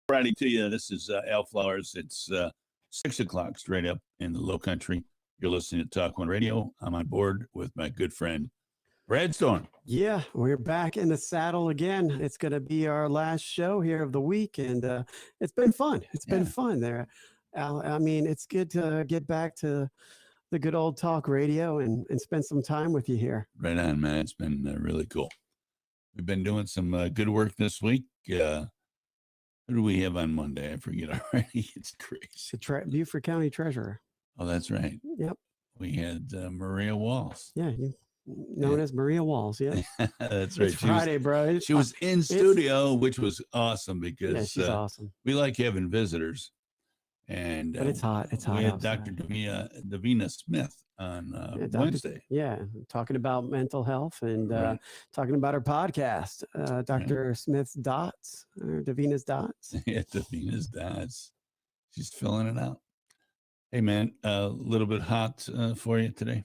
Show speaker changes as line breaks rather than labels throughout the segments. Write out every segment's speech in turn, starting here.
Friday to you. This is Al Flowers. It's 6 o'clock straight up in the low country. You're listening to TalkOne Radio. I'm on board with my good friend, Brad Storm.
Yeah, we're back in the saddle again. It's going to be our last show here of the week, and it's been fun. It's been fun there. Al, I mean, it's good to get back to the good old talk radio and spend some time with you here.
Right on, man. It's been really cool. We've been doing some good work this week. Who do we have on Monday? I forget already. It's crazy.
The Beaufort County Treasurer.
Oh, that's right.
Yep.
We had Maria Walls.
Yeah, known as Maria Walls. Yeah,
that's right.
It's Friday, bro.
She was in studio, which was awesome because
she's awesome.
We like having visitors. And
but it's hot. It's hot.
We had
outside.
Dr. Davina Smith on Wednesday.
Talking about mental health and talking about her podcast, Dr. Smith's Dots, or Davina's Dots.
Yeah, Davina's Dots. She's filling it out. Hey, man, a little bit hot for you today?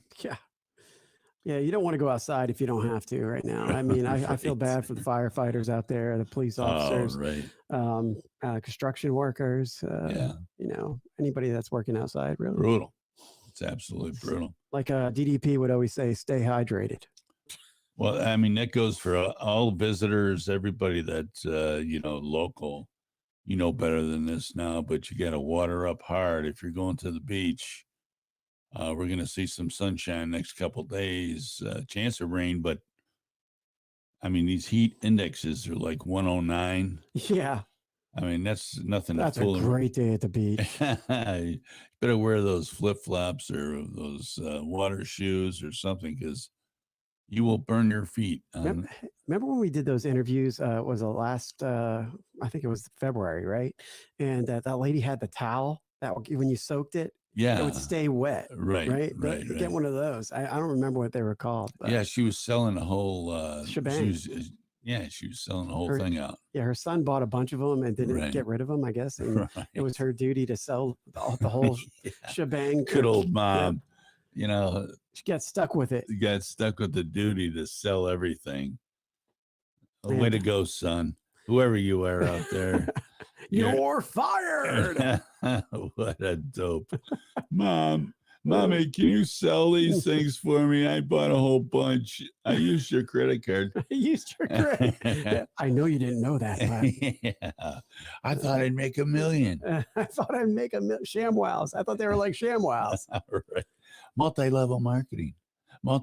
Yeah, you don't want to go outside if you don't have to right now. I mean, I feel bad for the firefighters out there, the police officers, construction workers, you know, anybody that's working outside, really.
Brutal. It's absolutely brutal.
Like DDP would always say, stay hydrated.
Well, I mean, that goes for all visitors, everybody that's, local. You know better than this now, but you got to water up hard. If you're going to the beach, we're going to see some sunshine next couple of days, chance of rain, but I mean, these heat indexes are like 109.
Yeah.
I mean, that's nothing.
That's a great day at the beach.
You better wear those flip-flops or those water shoes or something, because you will burn your feet.
Remember when we did those interviews? Was the last, I think it was February, right? And that lady had the towel that when you soaked it, it would stay wet. Right. Get one of those. I don't remember what they were called.
But yeah, she was selling a whole
shebang.
She was selling the whole thing out.
Yeah, her son bought a bunch of them and didn't get rid of them, I guess. And it was her duty to sell the whole shebang.
Good old mom. You know,
she got stuck with it.
Got stuck with the duty to sell everything. Way to go, son. Whoever you are out there.
You're fired.
What a dope. Mommy, can you sell these things for me? I bought a whole bunch. I used your credit card.
I used your credit. I know you didn't know that.
Yeah. I thought I'd make $1 million.
I thought I'd make ShamWows. I thought they were like ShamWows.
Right. Multi-level marketing. Come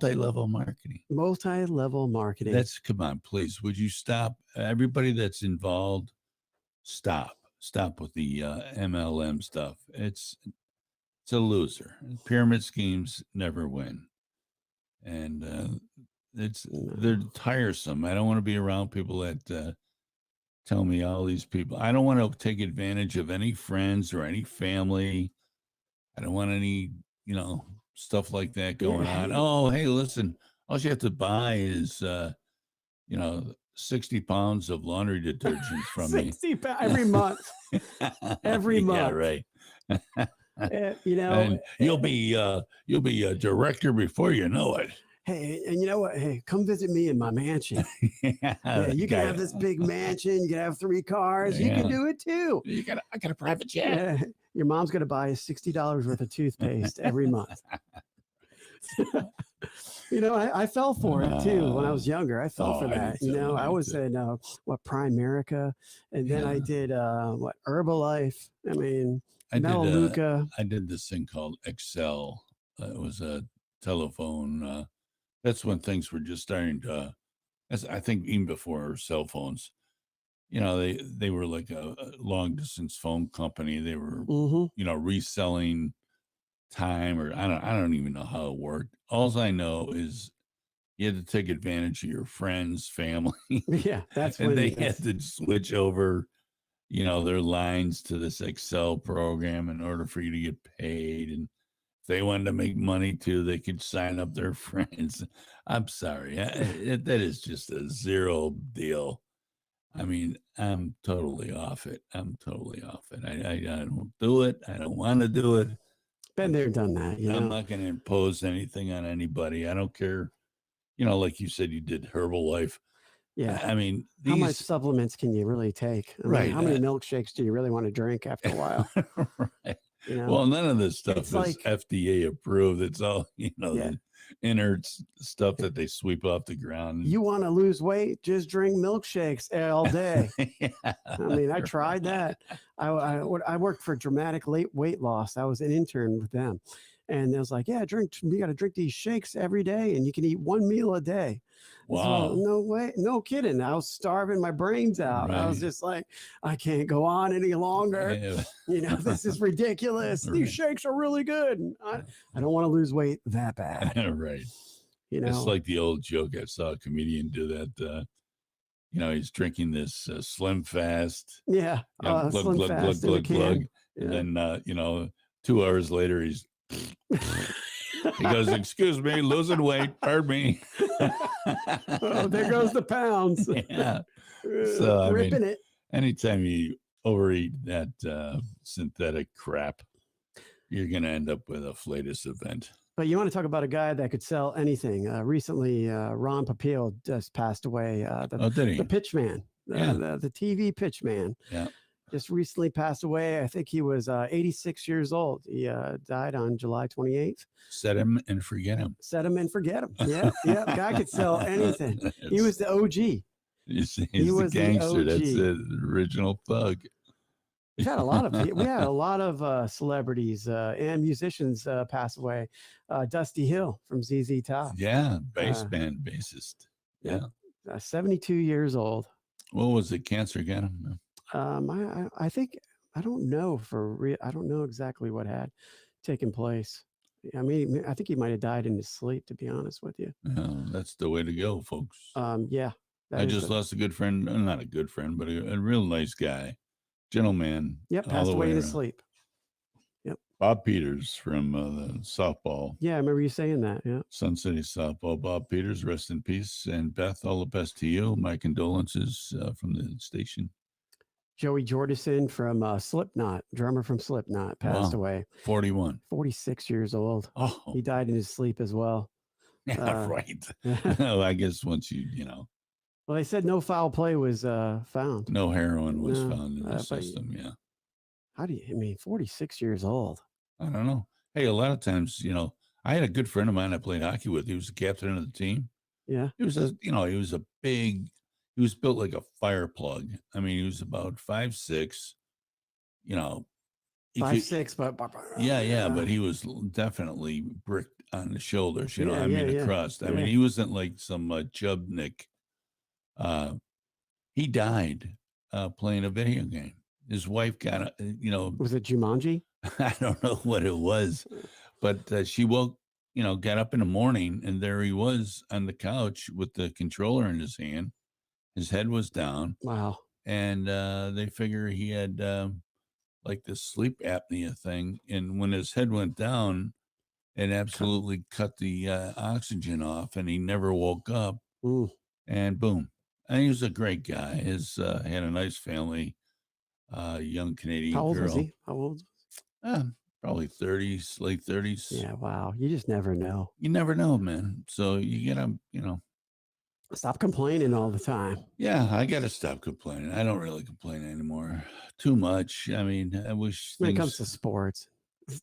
on, please. Would you stop? Everybody that's involved, stop with the MLM stuff. It's a loser. Pyramid schemes never win. And they're tiresome. I don't want to be around people that tell me all these people. I don't want to take advantage of any friends or any family. I don't want any, stuff like that going on. Oh, hey, listen, all you have to buy is, 60 pounds of laundry detergent from me.
60 pounds every month. Every month.
Yeah, right.
And
you'll be a director before you know it.
Hey, and you know what? Hey, come visit me in my mansion. You can have this big mansion. You can have 3 cars. You can do it too.
I got a private jet.
Your mom's going to buy $60 worth of toothpaste every month. I fell for it too when I was younger. I fell for that. I was in Primerica, and then I did Herbalife. I mean, Melaleuca.
I did this thing called Excel. It was a telephone. That's when things were just starting to. I think even before cell phones. They were like a long distance phone company. They were, reselling time, or I don't even know how it worked. All I know is you had to take advantage of your friends, family.
Yeah, that's
and they had to switch over, their lines to this Excel program in order for you to get paid. And if they wanted to make money too, they could sign up their friends. I'm sorry, that is just a zero deal. I mean, I'm totally off it. I don't do it. I don't want to do it.
Been there, done that.
I'm not going to impose anything on anybody. I don't care. Like you said, you did Herbalife.
Yeah.
I mean,
How much
these
supplements can you really take? I mean,
right.
how many milkshakes do you really want to drink after a while?
Right.
You know,
Well, none of this stuff
it's
is
like,
FDA approved. It's all,
yeah,
the inert stuff that they sweep off the ground.
you want to lose weight, just drink milkshakes all day.
Yeah,
I mean, I tried that. I worked for Dramatic Weight Loss. I was an intern with them. And it was like, yeah, you got to drink these shakes every day and you can eat one meal a day. So,
wow.
no way, no kidding. I was starving my brains out. I was
Right.
just like, I can't go on any longer.
Yeah.
This is ridiculous.
Right.
These shakes are really good. And I don't want to lose weight that bad.
Right. It's like the old joke. I saw a comedian do that. He's drinking this Slim Fast.
Yeah.
Glug,
Slim
glug, glug,
Fast in a
glug, glug.
can. Yeah.
And then, 2 hours later, he goes, excuse me, losing weight. Pardon me.
Oh, there goes the pounds.
Yeah. So, I
ripping
mean,
it.
anytime you overeat that synthetic crap, you're going to end up with a flatus event.
But you want to talk about a guy that could sell anything. Recently, Ron Popeil just passed away. The pitch man, the TV pitch man.
Yeah.
Just recently passed away. I think he was 86 years old. He died on July 28th.
Set him and forget him.
Set him and forget him. Yeah, yeah. The guy could sell anything. He was the OG.
He's the gangster. That's it. The original thug.
We had a lot of celebrities and musicians pass away. Dusty Hill from ZZ Top.
Yeah, bassist. Yeah.
72 years old.
What was it? Cancer got him?
I think, I don't know I don't know exactly what had taken place. I mean, I think he might have died in his sleep, to be honest with you.
That's the way to go, folks.
Yeah.
I just lost a good friend, not a good friend, but a real nice guy, gentleman.
Yep, passed away in his sleep. Yep.
Bob Peters from the softball.
Yeah, I remember you saying that. Yeah.
Sun City softball. Bob Peters, rest in peace. And Beth, all the best to you. My condolences from the station.
Joey Jordison from Slipknot, drummer from Slipknot, passed away.
41.
46 years old.
Oh.
He died in his sleep as well.
Yeah, right. No, I guess once
Well, they said no foul play was found.
No heroin was found in the system, yeah.
How do you, 46 years old?
I don't know. Hey, a lot of times, I had a good friend of mine I played hockey with. He was the captain of the team.
Yeah.
He was built like a fire plug. I mean, he was about 5'6",
5'6", but
but he was definitely bricked on the shoulders, the crust. I mean, he wasn't like some Chubnik. He died playing a video game. His wife got
was it Jumanji?
I don't know what it was, but she woke, got up in the morning and there he was on the couch with the controller in his hand. His head was down.
Wow.
And they figure he had like this sleep apnea thing. And when his head went down, it absolutely cut the oxygen off and he never woke up.
Ooh. And
boom. And he was a great guy. His had a nice family, young Canadian girl.
How old was he? How old?
Probably 30s, late 30s.
Yeah, wow. You just never know.
You never know, man. So you gotta,
stop complaining all the time.
Yeah, I gotta stop complaining. I don't really complain anymore. Too much. I mean, I wish
when it comes to sports.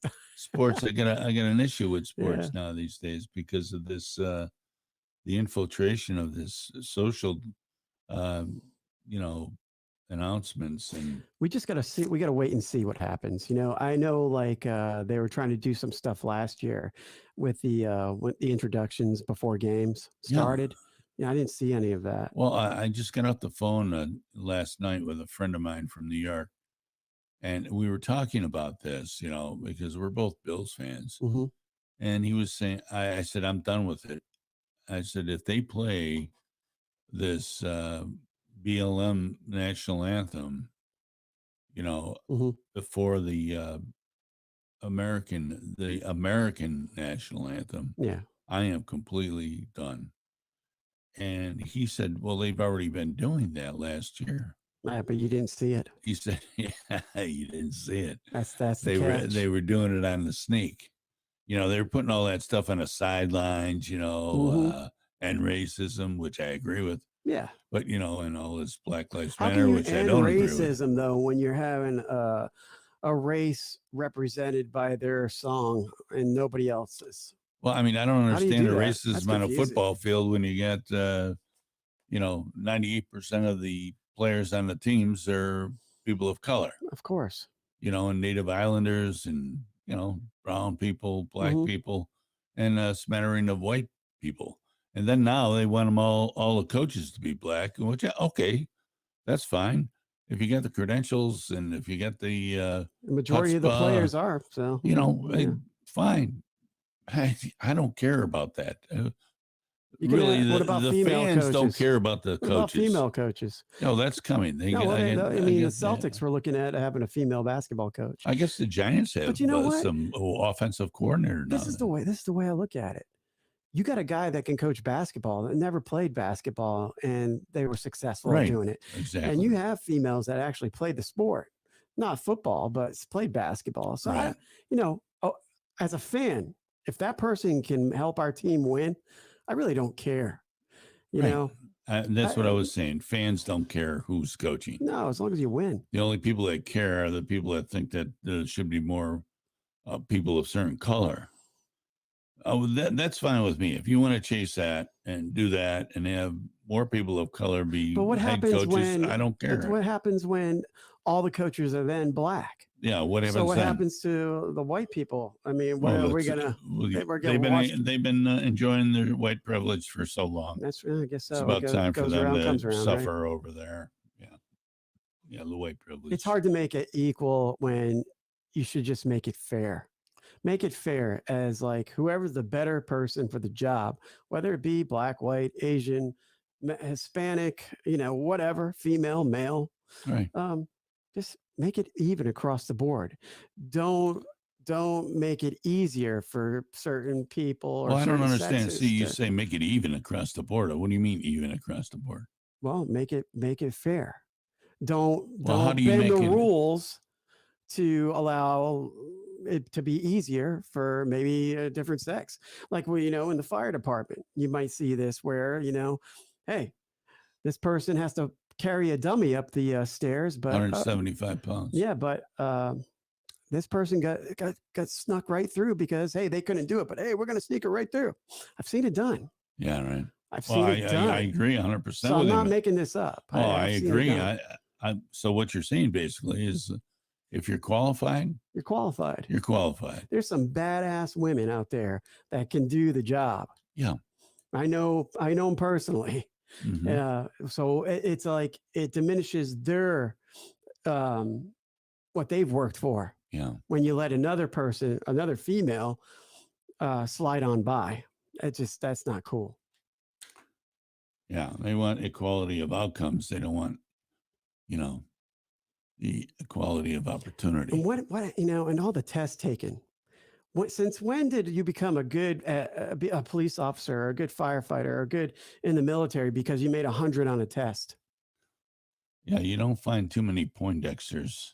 I got an issue with sports now these days because of this the infiltration of this social announcements, and
we just gotta wait and see what happens. I know like they were trying to do some stuff last year with the introductions before games started. Yeah, I didn't see any of that.
Well, I just got off the phone last night with a friend of mine from New York, and we were talking about this, because we're both Bills fans.
Mm-hmm.
And he was saying, I said, I'm done with it. I said, if they play this BLM national anthem, before the American national anthem, I am completely done. And he said, well, they've already been doing that last year.
But you didn't see it.
He said, yeah, you didn't see it.
That's
they were doing it on the sneak. They were putting all that stuff on the sidelines, and racism, which I agree with.
Yeah.
But, and all this Black Lives
How can
Matter,
you
which I
end
don't agree with.
racism though when you're having a race represented by their song and nobody else's?
Well, I mean, I don't
How do you
understand
do
the
that? That's
racism on a
confusing.
football field when you get, 98% of the players on the teams are people of color,
Of course.
and Native Islanders and, brown people, black
Mhm.
people, and a smattering of white people. And then now they want them all the coaches to be black, which, okay, that's fine. If you get the credentials and if you get the
The majority of the
chutzpah,
players are, so yeah.
fine. I don't care about that.
You can
Really,
what about
the
female
fans don't
coaches?
care about the
What about
coaches.
female coaches?
No, that's coming.
No, well,
I
I mean, the
guess,
Celtics were looking at having a female basketball coach.
I guess the Giants have
But you know what?
some offensive coordinator now.
This is the way I look at it. You got a guy that can coach basketball that never played basketball, and they were successful at doing it.
Exactly.
And you have females that actually played the sport, not football, but played basketball. So,
Right.
as a fan, if that person can help our team win, I really don't care. You
Right.
know,
That's what I was saying. Fans don't care who's coaching.
no, as long as you win.
The only people that care are the people that think that there should be more people of certain color. That's fine with me. If you want to chase that and do that and have more people of color be
But what
head
happens
coaches,
when
I don't care.
What happens when all the coaches are then black?
Yeah, what happens
So what
then?
happens to the white people? I mean, what
Well,
are we
that's-
gonna?
well,
we're
they've
gonna watch.
been enjoying their white privilege for so long.
That's I guess so.
It's about time for
goes
them
around,
to
comes around, right?
suffer over there. Yeah, the white privilege.
It's hard to make it equal when you should just make it fair. Make it fair as like whoever's the better person for the job, whether it be black, white, Asian, Hispanic, whatever, female, male.
Right.
Just make it even across the board. Don't make it easier for certain people or
Well, I don't
certain
understand.
sexes
See, you
to-
say make it even across the board. What do you mean even across the board?
well, make it fair. Don't
Well, how do you
bend
make
the
it-
rules to allow it to be easier for maybe a different sex. Like in the fire department, you might see this where hey, this person has to carry a dummy up the stairs, but
175 pounds.
yeah, but this person got snuck right through because hey, they couldn't do it, but hey, we're going to sneak it right through. I've seen it done.
Yeah, right.
I've seen it done.
I agree 100%.
So I'm not making this up.
Oh, I
I've seen it
agree.
done.
So what you're saying basically is if you're qualified,
You're qualified.
you're qualified.
There's some badass women out there that can do the job.
Yeah.
I know them personally.
Mhm.
So it's like it diminishes their what they've worked for.
Yeah.
When you let another female slide on by. That's not cool.
Yeah. They want equality of outcomes. They don't want, the equality of opportunity.
And what and all the tests taken. Since when did you become a good a police officer or a good firefighter or good in the military because you made 100 on a test?
Yeah, you don't find too many Poindexters.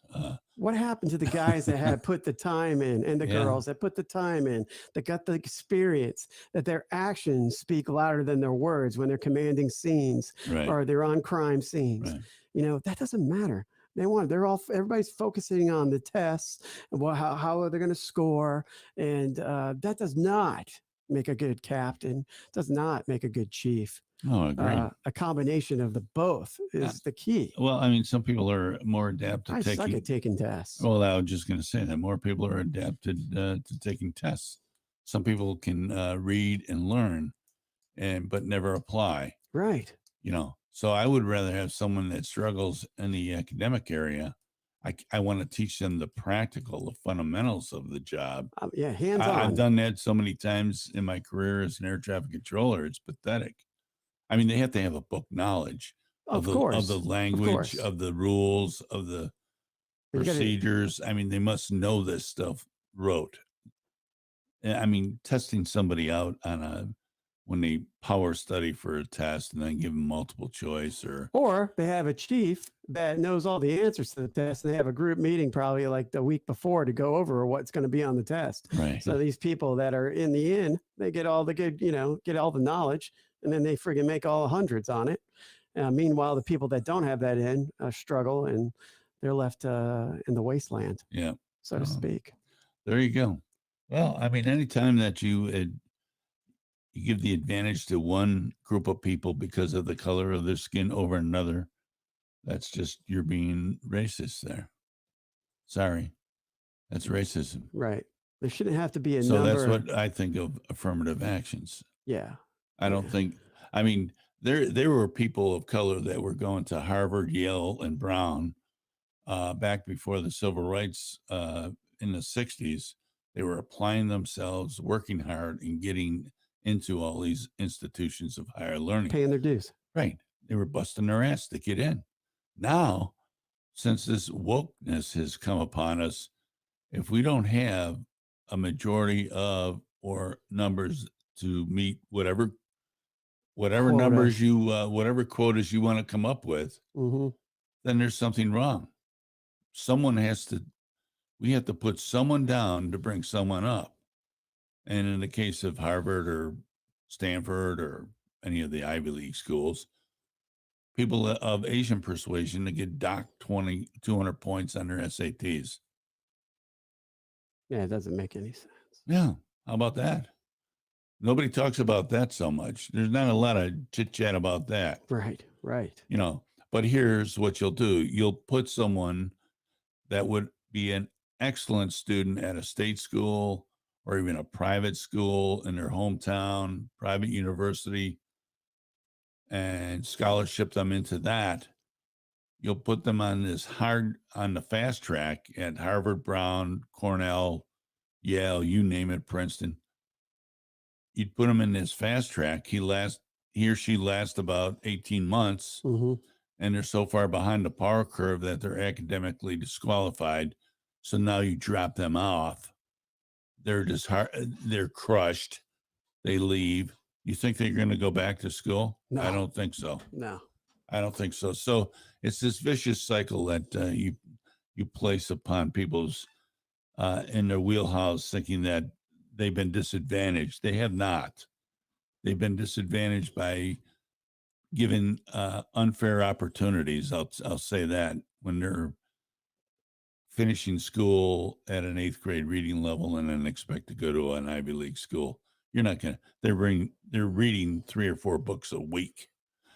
What happened to the guys that had put the time in and the
Yeah.
girls that put the time in, that got the experience, that their actions speak louder than their words when they're commanding scenes
Right.
or they're on crime scenes?
Right.
That doesn't matter. Everybody's focusing on the tests and how are they going to score. And that does not make a good captain, does not make a good chief.
Oh, I agree.
A combination of the both is the key.
Well, I mean, some people are more adapted
I
to
suck at taking tests.
Well, I was just going to say that more people are adapted to taking tests. Some people can read and learn, but never apply.
Right.
So I would rather have someone that struggles in the academic area. I want to teach them the practical, the fundamentals of the job.
Yeah, hands on.
I've done that so many times in my career as an air traffic controller. It's pathetic. I mean, they have to have a book knowledge of the language, of the rules, of the procedures. I mean, they must know this stuff rote. I mean, testing somebody out when they power study for a test and then give them multiple choice
or they have a chief that knows all the answers to the test and they have a group meeting probably like the week before to go over what's going to be on the test.
Right.
So these people that are in the inn, they get all the good, get all the knowledge and then they friggin' make all hundreds on it. Meanwhile, the people that don't have that in struggle, and they're left in the wasteland,
Yeah.
so to speak.
There you go. Well, I mean, anytime that you give the advantage to one group of people because of the color of their skin over another, that's just you're being racist there. Sorry, that's racism.
Right. There shouldn't have to be a
So
number.
that's what I think of affirmative actions.
Yeah.
I don't think. I mean, there were people of color that were going to Harvard, Yale, and Brown back before the civil rights in the 60s. They were applying themselves, working hard, and getting into all these institutions of higher learning.
Paying their dues.
Right. They were busting their ass to get in. Now, since this wokeness has come upon us, if we don't have a majority of or numbers to meet whatever numbers you whatever quotas you want to come up with, then there's something wrong. We have to put someone down to bring someone up. And in the case of Harvard or Stanford or any of the Ivy League schools, people of Asian persuasion to get docked 200 points on their SATs.
Yeah, it doesn't make any sense.
Yeah. How about that? Nobody talks about that so much. There's not a lot of chit chat about that.
Right.
But here's what you'll do. You'll put someone that would be an excellent student at a state school or even a private school in their hometown, private university, and scholarship them into that. You'll put them on the fast track at Harvard, Brown, Cornell, Yale, you name it, Princeton. You'd put them in this fast track. He or she lasts about 18 months, and they're so far behind the power curve that they're academically disqualified. So now you drop them off. They're they're crushed. They leave. You think they're going to go back to school?
No.
I don't think so.
No.
I don't think so. So it's this vicious cycle that you place upon people's in their wheelhouse, thinking that they've been disadvantaged. They have not. They've been disadvantaged by given unfair opportunities. I'll say that when they're finishing school at an 8th grade reading level and then expect to go to an Ivy League school, you're not gonna. They're reading 3 or 4 books a week.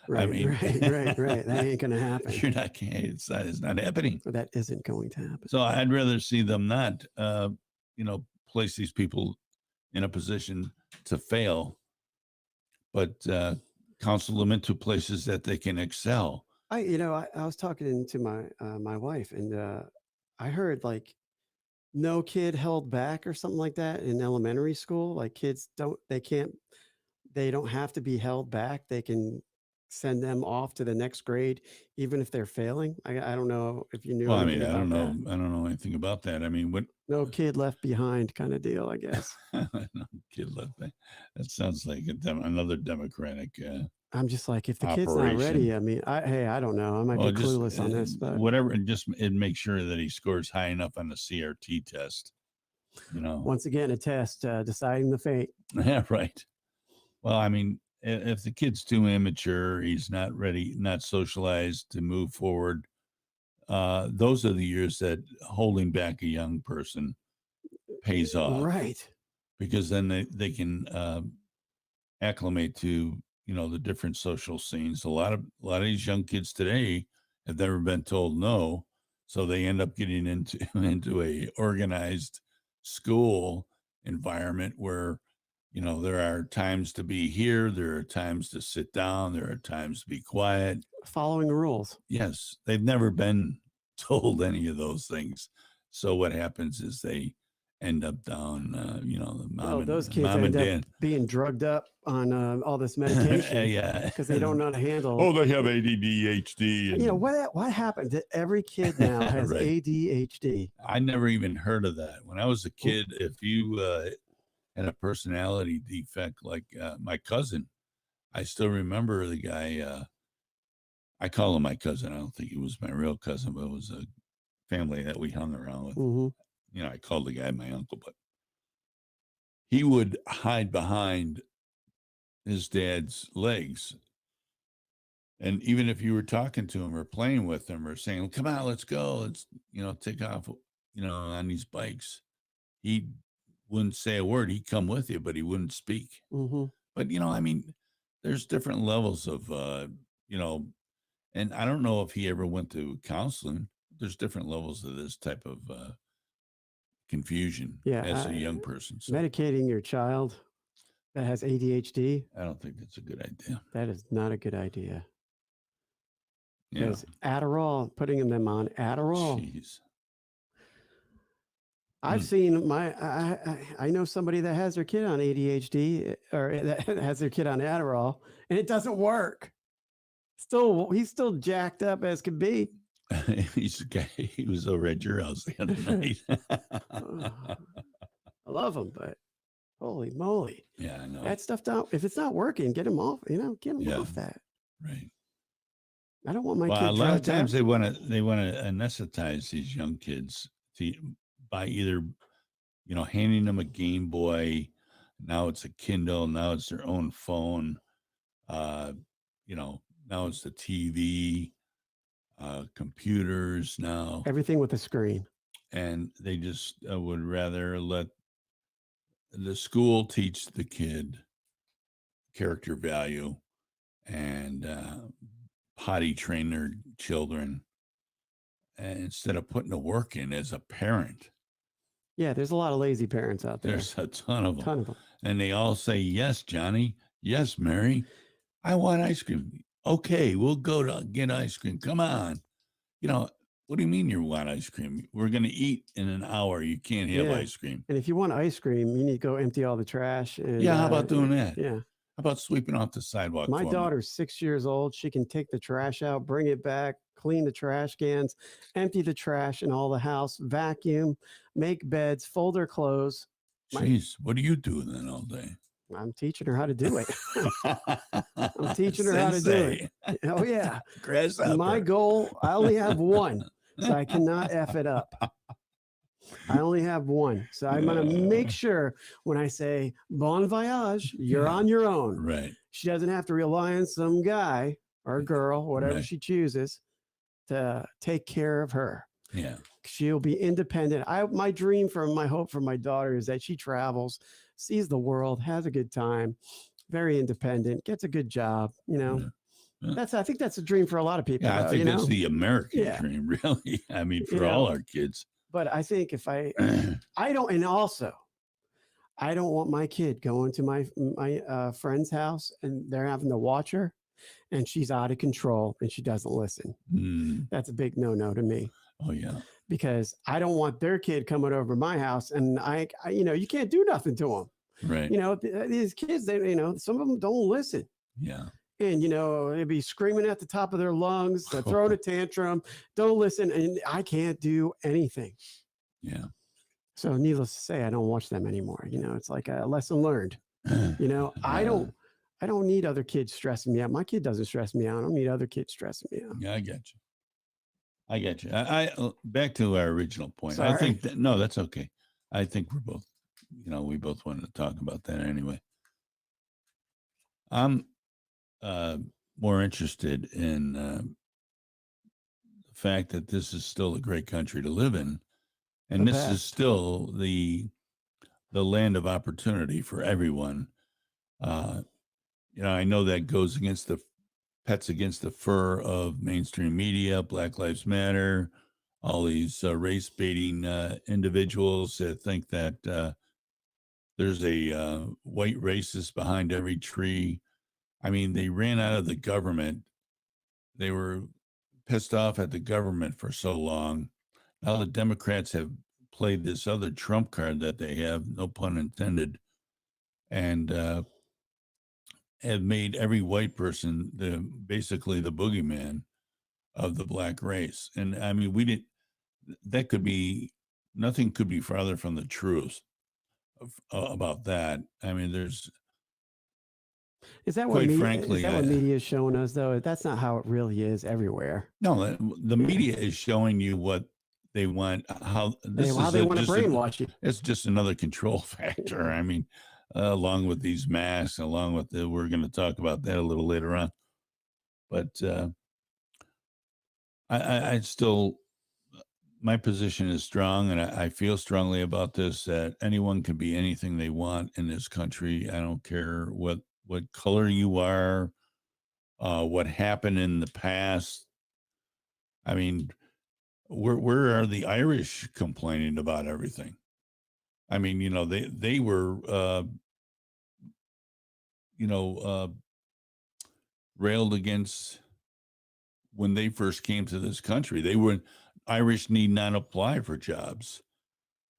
Right,
I mean,
right. That ain't going to happen.
You're not. It's not happening.
That isn't going to happen.
So I'd rather see them not, place these people in a position to fail, but counsel them into places that they can excel.
I was talking to my wife, and I heard like no kid held back or something like that in elementary school. Like kids they don't have to be held back. They can send them off to the next grade, even if they're failing. I don't know if you knew.
Well, I mean, I don't know anything about that. I mean,
no kid left behind kind of deal, I guess.
No kid left behind. That sounds like another Democratic.
I'm just like, if the kid's not ready, I mean, I don't know. I might be clueless on this, but
whatever. And it makes sure that he scores high enough on the CRT test.
Once again, a test deciding the fate.
Yeah, right. Well, I mean, if the kid's too immature, he's not ready, not socialized to move forward. Those are the years that holding back a young person pays off,
right?
Because then they can acclimate to the different social scenes. A lot of these young kids today have never been told no, so they end up getting into a organized school environment where there are times to be here, there are times to sit down, there are times to be quiet,
following the rules.
Yes, they've never been told any of those things. So what happens is they end up down, the mom
those kids end up being drugged up on all this medication.
Yeah,
because they don't know how to handle.
Oh, they have ADHD. And,
what happened? Every kid now has
right.
ADHD.
I never even heard of that. When I was a kid, if you had a personality defect like my cousin, I still remember the guy. I call him my cousin. I don't think he was my real cousin, but it was a family that we hung around with.
Mm-hmm.
I called the guy my uncle, but he would hide behind his dad's legs. And even if you were talking to him or playing with him or saying, come on, let's go, let's, take off, on these bikes, he wouldn't say a word. He'd come with you, but he wouldn't speak.
Mm-hmm.
But, there's different levels of, and I don't know if he ever went to counseling. There's different levels of this type of confusion as a young person. So
medicating your child that has ADHD.
I don't think that's a good idea.
That is not a good idea.
Yeah.
Because Adderall, putting them on Adderall.
Jeez.
I've seen I know somebody that has their kid on ADHD or that has their kid on Adderall, and it doesn't work. He's still jacked up as could be.
He's the guy. He was over at your house the other night.
I love him, but holy moly!
Yeah, I know
that stuff. If it's not working, get him off. Get him off that.
Right.
I don't want my kid.
A lot of times they want to anesthetize these young kids by either, handing them a Game Boy. Now it's a Kindle. Now it's their own phone. Now it's the TV, computers now.
Everything with a screen.
And they just would rather let the school teach the kid character value and potty train their children instead of putting the work in as a parent.
Yeah, there's a lot of lazy parents out there.
There's a ton of them. And they all say, yes, Johnny. Yes, Mary. I want ice cream. Okay, we'll go to get ice cream. Come on. What do you mean you want ice cream? We're going to eat in an hour. You can't have ice cream.
And if you want ice cream, you need to go empty all the trash. And,
how about doing that?
Yeah.
How about sweeping off the sidewalk?
My daughter's 6 years old. She can take the trash out, bring it back, clean the trash cans, empty the trash in all the house, vacuum, make beds, fold her clothes.
Jeez, what do you do then all day?
I'm teaching her how to do it. I'm teaching her how to do it. Oh, yeah. My goal, I only have one, so I cannot F it up. I only have one. So I'm going to make sure when I say bon voyage, you're on your own.
Right.
She doesn't have to rely on some guy or girl, whatever she chooses, to take care of her.
Yeah.
She'll be independent. My dream my hope for my daughter is that she travels, sees the world, has a good time, very independent, gets a good job, I think that's a dream for a lot of people.
Yeah, I think that's the American dream, really. I mean, for all our kids.
But I think if I don't want my kid going to my friend's house and they're having to watch her and she's out of control and she doesn't listen. That's a big no-no to me.
Oh, yeah.
Because I don't want their kid coming over to my house and I you can't do nothing to them.
Right.
These kids, some of them don't listen.
Yeah.
And, they'd be screaming at the top of their lungs, throwing a tantrum, don't listen. And I can't do anything.
Yeah.
So needless to say, I don't watch them anymore. It's like a lesson learned. I don't need other kids stressing me out. My kid doesn't stress me out. I don't need other kids stressing me out.
Yeah, I get you. I back to our original point.
Sorry.
I think no, that's okay. I think we're both, we both wanted to talk about that anyway. I'm more interested in the fact that this is still a great country to live in, and this is still the land of opportunity for everyone. I know that goes against pets against the fur of mainstream media, Black Lives Matter, all these race baiting individuals that think that there's a white racist behind every tree. I mean, they ran out of the government. They were pissed off at the government for so long. Now the Democrats have played this other trump card that they have, no pun intended, and have made every white person basically the boogeyman of the black race. And I mean, nothing could be farther from the truth about that. I mean,
is that what media is showing us, though? That's not how it really is everywhere.
No, the media is showing you what they want, how they want to
brainwash you.
It's just another control factor. I mean, along with these masks, along with we're going to talk about that a little later on. But I still, my position is strong, and I feel strongly about this, that anyone can be anything they want in this country. I don't care what color you are, what happened in the past. I mean, where are the Irish complaining about everything? I mean, they were, railed against when they first came to this country. Irish need not apply for jobs.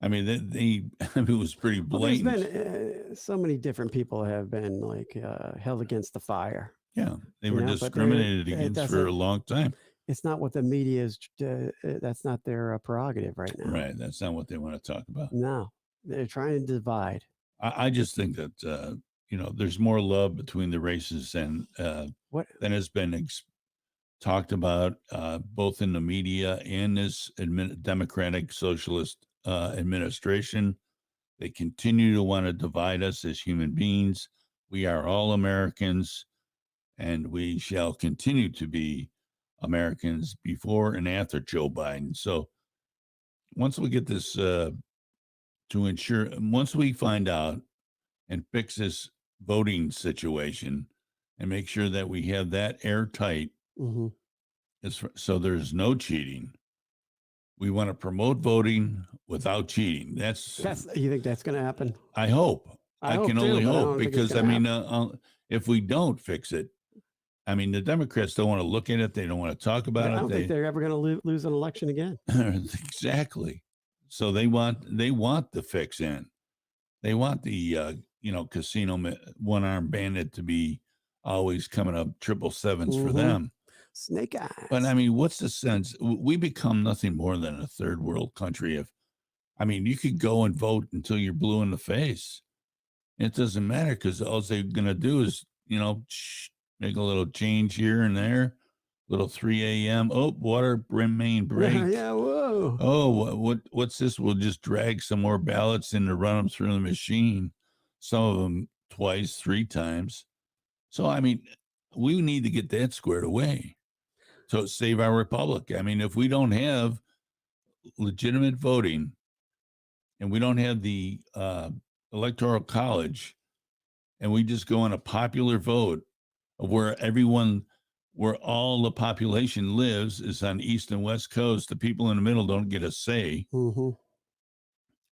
I mean, it was pretty blatant.
Well, there's been so many different people have been like held against the fire.
Yeah, they were discriminated against for a long time.
It's not what the media is. That's not their prerogative right now.
Right. That's not what they want to talk about.
No, they're trying to divide.
I just think that, there's more love between the races than has been talked about both in the media and this Democratic Socialist administration. They continue to want to divide us as human beings. We are all Americans, and we shall continue to be Americans before and after Joe Biden. So once we get this once we find out and fix this voting situation and make sure that we have that airtight, so there's no cheating. We want to promote voting without cheating.
You think that's going to happen?
I hope. I can only hope, because if we don't fix it, I mean, the Democrats don't want to look at it. They don't want to talk about it.
I don't think they're ever going to lose an election again.
Exactly. So they want the fix in. They want the casino one-armed bandit to be always coming up 777s for them.
Snake eyes.
But I mean, what's the sense? We become nothing more than a third world country. You could go and vote until you're blue in the face. It doesn't matter, because all they're going to do is, make a little change here and there, little 3 a.m. Oh, water main break.
Yeah, whoa.
Oh, what's this? We'll just drag some more ballots in to run them through the machine. Some of them twice, 3 times. So, I mean, we need to get that squared away to save our republic. I mean, if we don't have legitimate voting and we don't have the electoral college, and we just go on a popular vote of where all the population lives is on East and West Coast, the people in the middle don't get a say. So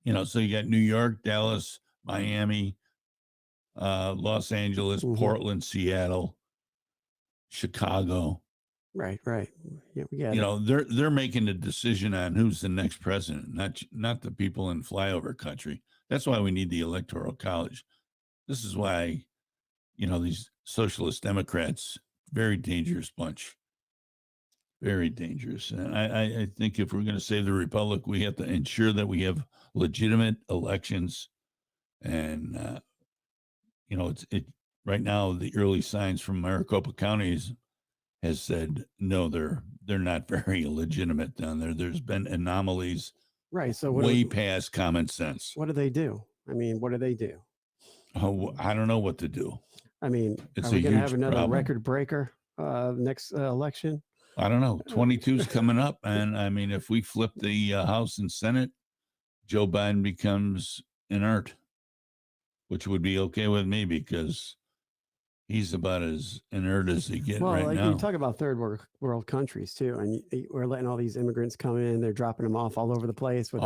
you got New York, Dallas, Miami, Los Angeles, Portland, Seattle, Chicago.
Right. Yeah, we got
they're making the decision on who's the next president, not the people in flyover country. That's why we need the electoral college. This is why, these socialist Democrats, very dangerous bunch, very dangerous. And I think if we're going to save the republic, we have to ensure that we have legitimate elections. And right now, the early signs from Maricopa counties has said no, they're not very legitimate down there. There's been anomalies,
right? So
way past common sense.
What do they do? I mean, what do they do?
Oh, I don't know what to do.
I mean, are we going to have another record breaker next election?
I don't know. 22 is coming up, and I mean, if we flip the House and Senate, Joe Biden becomes inert, which would be okay with me, because he's about as inert as they get right now.
You talk about third world countries too, and we're letting all these immigrants come in. They're dropping them off all over the place with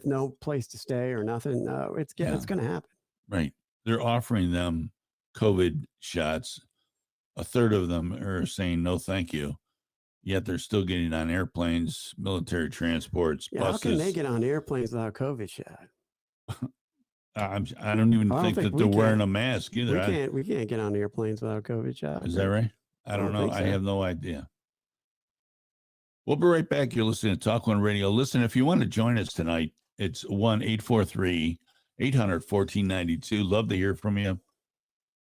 no place to stay or nothing. It's going to happen.
Right. They're offering them COVID shots. A third of them are saying no, thank you. Yet they're still getting on airplanes, military transports, buses.
How can they get on airplanes without a COVID shot?
I don't even think that they're wearing a mask either.
We can't get on airplanes without a COVID shot.
Is that right? I don't know. I have no idea. We'll be right back. You're listening to TalkOne Radio. Listen, if you want to join us tonight, it's 1-843-800-1492. Love to hear from you.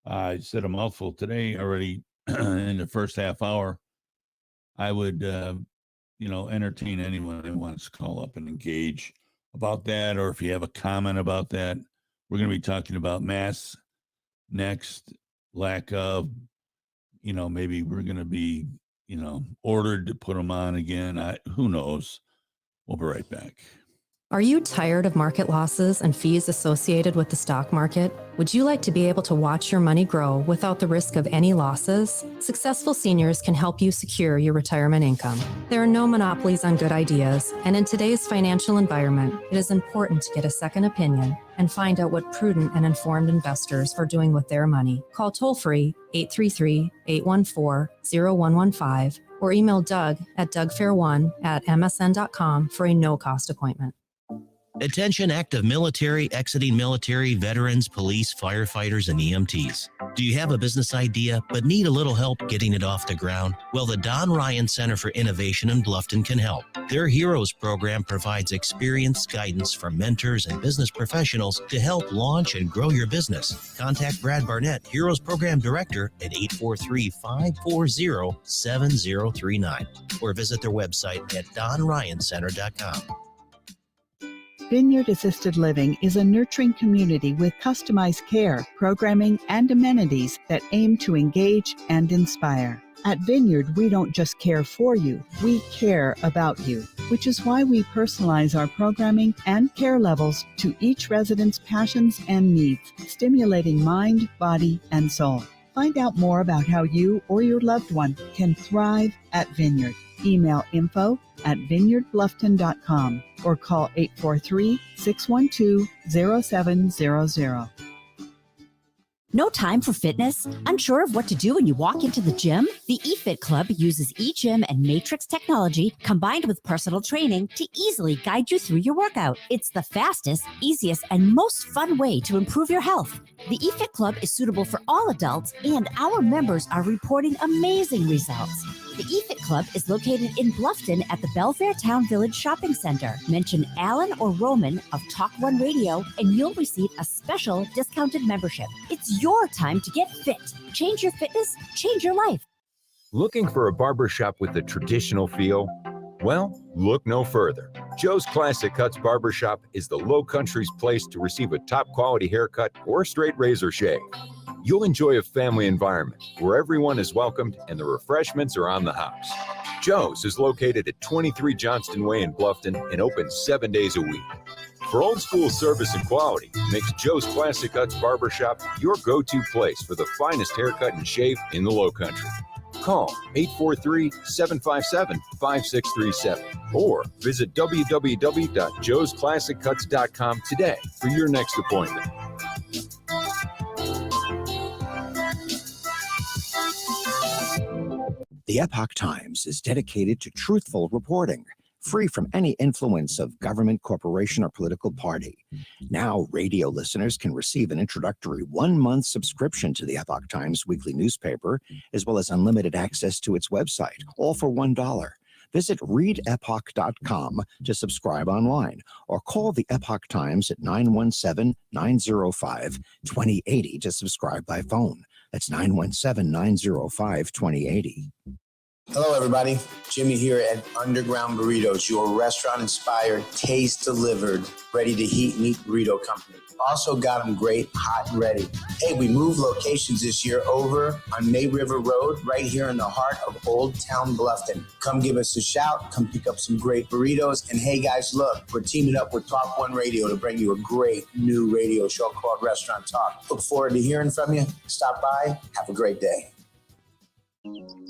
I said a mouthful today already in the first half hour. I would, entertain anyone who wants to call up and engage about that, or if you have a comment about that, We're going to be talking about masks next, lack of, maybe we're going to be, ordered to put them on again. Who knows? We'll be right back.
Are you tired of market losses and fees associated with the stock market? Would you like to be able to watch your money grow without the risk of any losses? Successful Seniors can help you secure your retirement income. There are no monopolies on good ideas, and in today's financial environment, it is important to get a second opinion and find out what prudent and informed investors are doing with their money. Call toll-free 833-814-0115 or email Doug at dougfair1@msn.com for a no-cost appointment.
Attention active military, exiting military, veterans, police, firefighters, and EMTs. Do you have a business idea but need a little help getting it off the ground? Well, the Don Ryan Center for Innovation in Bluffton can help. Their Heroes program provides experienced guidance from mentors and business professionals to help launch and grow your business. Contact Brad Barnett, Heroes Program Director, at 843-540-7039 or visit their website at donryancenter.com.
Vineyard Assisted Living is a nurturing community with customized care, programming, and amenities that aim to engage and inspire. At Vineyard, we don't just care for you, we care about you, which is why we personalize our programming and care levels to each resident's passions and needs, stimulating mind, body, and soul. Find out more about how you or your loved one can thrive at Vineyard. Email info@vineyardbluffton.com or call 843-612-0700.
No time for fitness? Unsure of what to do when you walk into the gym? The eFit Club uses eGym and Matrix technology combined with personal training to easily guide you through your workout. It's the fastest, easiest, and most fun way to improve your health. The eFit Club is suitable for all adults, and our members are reporting amazing results. The eFit Club is located in Bluffton at the Belfair Town Village Shopping Center. Mention Alan or Roman of TalkOne Radio, and you'll receive a special discounted membership. It's your time to get fit. Change your fitness, change your life.
Looking for a barbershop with a traditional feel? Well, look no further. Joe's Classic Cuts Barbershop is the Low Country's place to receive a top quality haircut or straight razor shave. You'll enjoy a family environment where everyone is welcomed and the refreshments are on the house. Joe's is located at 23 Johnston Way in Bluffton and open 7 days a week. For old school service and quality, makes Joe's Classic Cuts Barbershop your go-to place for the finest haircut and shave in the Low Country. Call 843-757-5637 or visit www.joesclassiccuts.com today for your next appointment.
The Epoch Times is dedicated to truthful reporting, free from any influence of government, corporation, or political party. Now, radio listeners can receive an introductory 1-month subscription to the Epoch Times weekly newspaper, as well as unlimited access to its website, all for $1. Visit readepoch.com to subscribe online, or call the Epoch Times at 917-905-2080 to subscribe by phone. That's 917-905-2080.
Hello, everybody. Jimmy here at Underground Burritos, your restaurant-inspired, taste-delivered, ready-to-heat meat burrito company. Also got them great, hot and ready. Hey, we moved locations this year over on May River Road, right here in the heart of Old Town Bluffton. Come give us a shout. Come pick up some great burritos. And hey, guys, look, we're teaming up with TalkOne Radio to bring you a great new radio show called Restaurant Talk. Look forward to hearing from you. Stop by. Have a great day.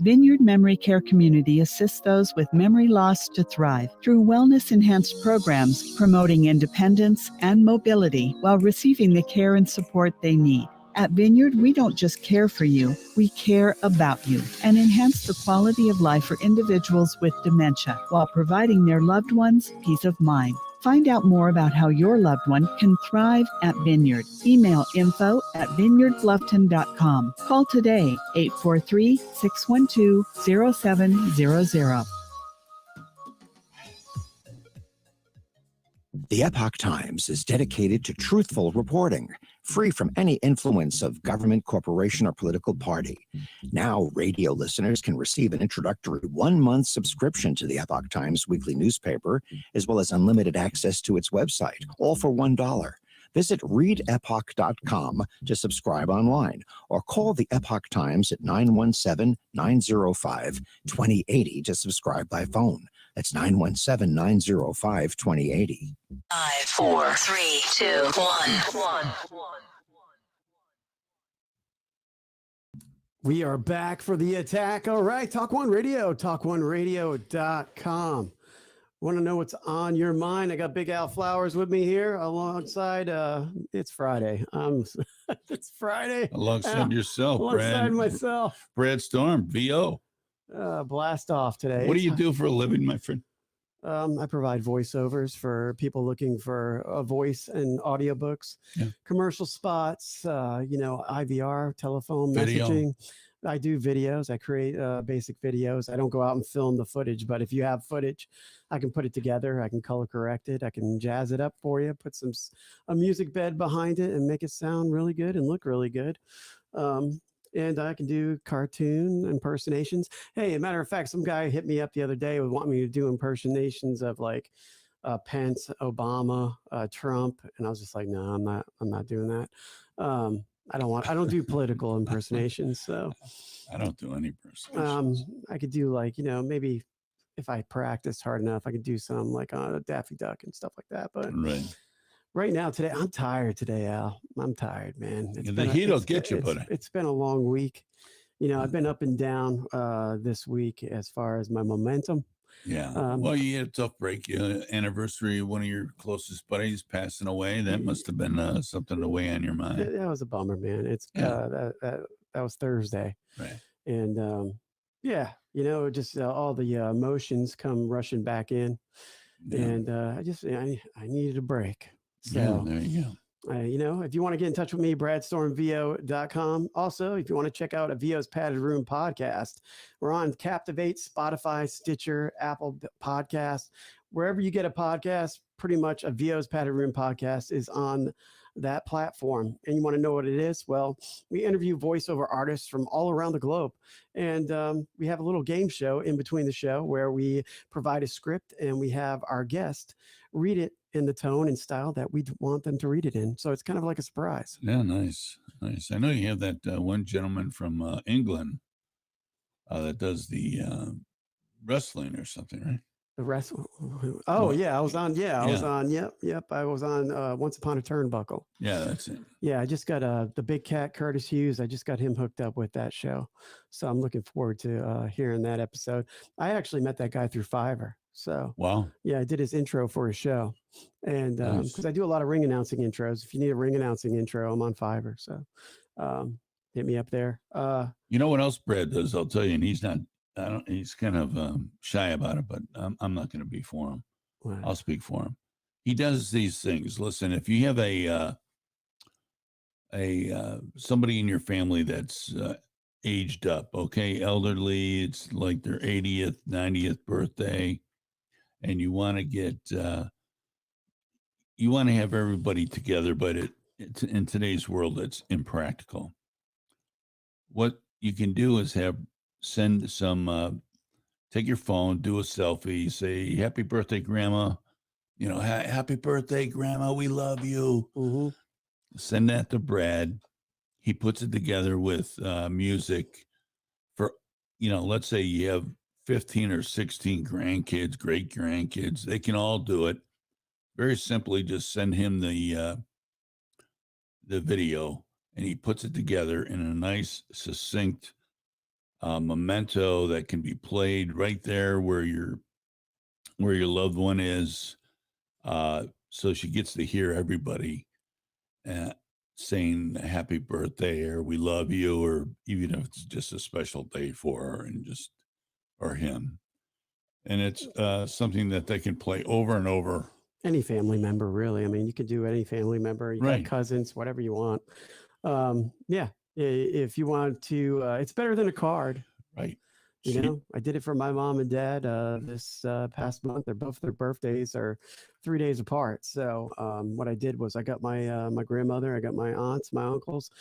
Vineyard Memory Care Community assists those with memory loss to thrive through wellness-enhanced programs promoting independence and mobility while receiving the care and support they need. At Vineyard, we don't just care for you, we care about you and enhance the quality of life for individuals with dementia while providing their loved ones peace of mind. Find out more about how your loved one can thrive at Vineyard. Email info@vineyardbluffton.com. Call today, 843-612-0700.
The Epoch Times is dedicated to truthful reporting, free from any influence of government, corporation, or political party. Now, radio listeners can receive an introductory 1-month subscription to the Epoch Times weekly newspaper, as well as unlimited access to its website, all for $1. Visit readepoch.com to subscribe online or call the Epoch Times at 917-905-2080 to subscribe by phone. That's 917-905-2080.
5, 4, 3, 2, 1.
We are back for the attack. All right, TalkOne Radio, TalkOneRadio.com. Want to know what's on your mind? I got Big Al Flowers with me here alongside, it's Friday. It's Friday.
Alongside yourself,
alongside
Brad.
myself.
Brad Storm, VO.
Blast off today.
What do you do for a living, my friend?
I provide voiceovers for people looking for a voice and audiobooks, commercial spots, IVR, telephone
Video.
messaging. I do videos. I create basic videos. I don't go out and film the footage, but if you have footage, I can put it together. I can color correct it. I can jazz it up for you, put a music bed behind it and make it sound really good and look really good. And I can do cartoon impersonations. Hey, a matter of fact, some guy hit me up the other day with wanting me to do impersonations of like Pence, Obama, Trump, and I was just like, no, I'm not doing that. I don't do political impersonations. So
I don't do any impersonations.
I could do like, maybe if I practiced hard enough, I could do some like on a Daffy Duck and stuff like that. But right now, today, I'm tired today, Al. I'm tired, man.
The heat will get you, buddy.
It's been a long week. I've been up and down this week as far as my momentum.
Yeah. Well, you had a tough break. Anniversary of one of your closest buddies passing away. That must have been something to weigh on your mind.
That was a bummer, man. It's that was Thursday.
Right.
And just all the emotions come rushing back in. Yeah. And I needed a break. So
there you go.
If you want to get in touch with me, bradstormvo.com. Also, if you want to check out a VO's Padded Room podcast, we're on Captivate, Spotify, Stitcher, Apple Podcasts, wherever you get a podcast. Pretty much a VO's Padded Room podcast is on that platform. And you want to know what it is? Well, we interview voiceover artists from all around the globe. And we have a little game show in between the show where we provide a script and we have our guest read it in the tone and style that we want them to read it in. So it's kind of like a surprise.
Yeah, nice. I know you have that one gentleman from England that does the wrestling or something, right?
The wrestling. Oh, yeah. I was on. Yeah, I was on. Yep. I was on Once Upon a Turnbuckle.
Yeah, that's it.
Yeah, I just got the big cat, Curtis Hughes. I just got him hooked up with that show. So I'm looking forward to hearing that episode. I actually met that guy through Fiverr. So
wow.
Yeah, I did his intro for his show. And because I do a lot of ring announcing intros. If you need a ring announcing intro, I'm on Fiverr. So hit me up there.
You know what else Brad does? I'll tell you, and he's not. He's kind of shy about it, but I'm not going to be for him.
Wow.
I'll speak for him. He does these things. Listen, if you have somebody in your family that's aged up, okay, elderly, it's like their 80th, 90th birthday, and you want to get, you want to have everybody together, but it's in today's world, it's impractical. What you can do is send some, take your phone, do a selfie, say, happy birthday, grandma. Happy birthday, grandma. We love you.
Mm-hmm.
Send that to Brad. He puts it together with music for, let's say you have 15 or 16 grandkids, great grandkids. They can all do it. Very simply, just send him the video and he puts it together in a nice, succinct memento that can be played right there where your loved one is, so she gets to hear everybody saying happy birthday or we love you, or even if it's just a special day for her or him. And it's something that they can play over and over.
Any family member, really. I mean, you could do any family member. You got cousins, whatever you want. If you want to, it's better than a card.
Right.
I did it for my mom and dad this past month. Their birthdays are 3 days apart. So what I did was I got my grandmother, I got my aunts, my uncles,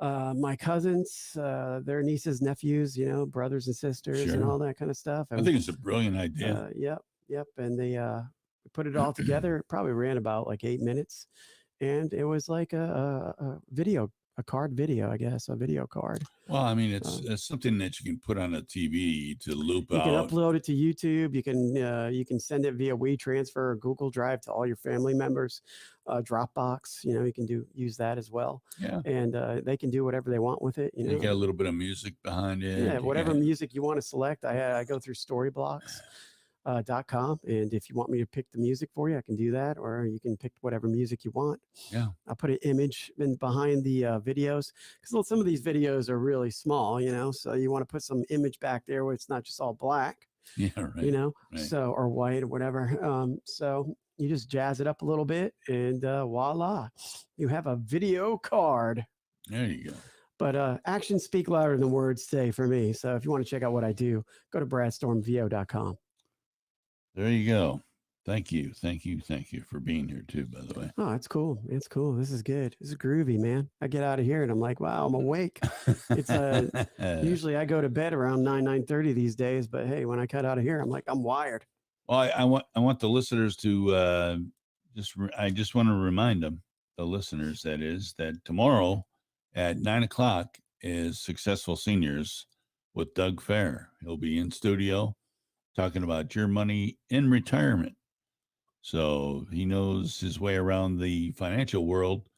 my cousins, their nieces, nephews, brothers and sisters and all that kind of stuff.
I think it's a brilliant idea.
Yep. And they put it all together. It probably ran about like 8 minutes. and it was like a video, a card video, I guess, a video card.
Well, I mean, it's something that you can put on a TV to loop
You can
out.
upload it to YouTube. You can send it via WeTransfer or Google Drive to all your family members. Dropbox, you can use that as well.
Yeah.
And they can do whatever they want with it.
You got a little bit of music behind it.
Yeah, whatever music you want to select. I go through storyblocks.com, and if you want me to pick the music for you, I can do that, or you can pick whatever music you want.
Yeah.
I'll put an image in behind the videos, because some of these videos are really small, so you want to put some image back there where it's not just all black.
Yeah, right.
Right.
Right.
So, or white or whatever. So you just jazz it up a little bit, and voila, you have a video card.
There you go.
But actions speak louder than words today for me. So if you want to check out what I do, go to bradstormvo.com.
There you go. Thank you for being here too, by the way.
Oh, it's cool. It's cool. This is good. This is groovy, man. I get out of here and I'm like, wow, I'm awake. It's usually I go to bed around 9:30 these days, but hey, when I cut out of here, I'm like, I'm wired.
Well, I want the listeners to I just want to remind them, the listeners, that is, that tomorrow at 9:00 is Successful Seniors with Doug Fair. He'll be in studio talking about your money in retirement. So he knows his way around the financial world.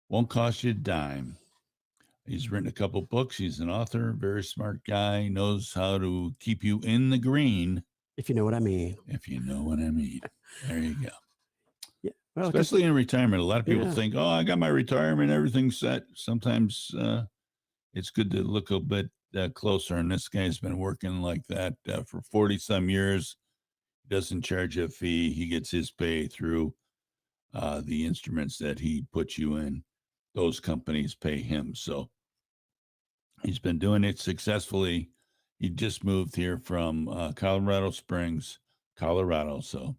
Won't cost you a dime. He's written a couple books. He's an author, very smart guy, knows how to keep you in the green.
If you know what I mean.
If you know what I mean. There you go.
Yeah. Well,
especially in retirement. A lot of people think, oh, I got my retirement, everything's set. Sometimes it's good to look a bit closer. And this guy's been working like that for 40 some years. He doesn't charge a fee. He gets his pay through the instruments that he puts you in. Those companies pay him. So he's been doing it successfully. He just moved here from Colorado Springs, Colorado. So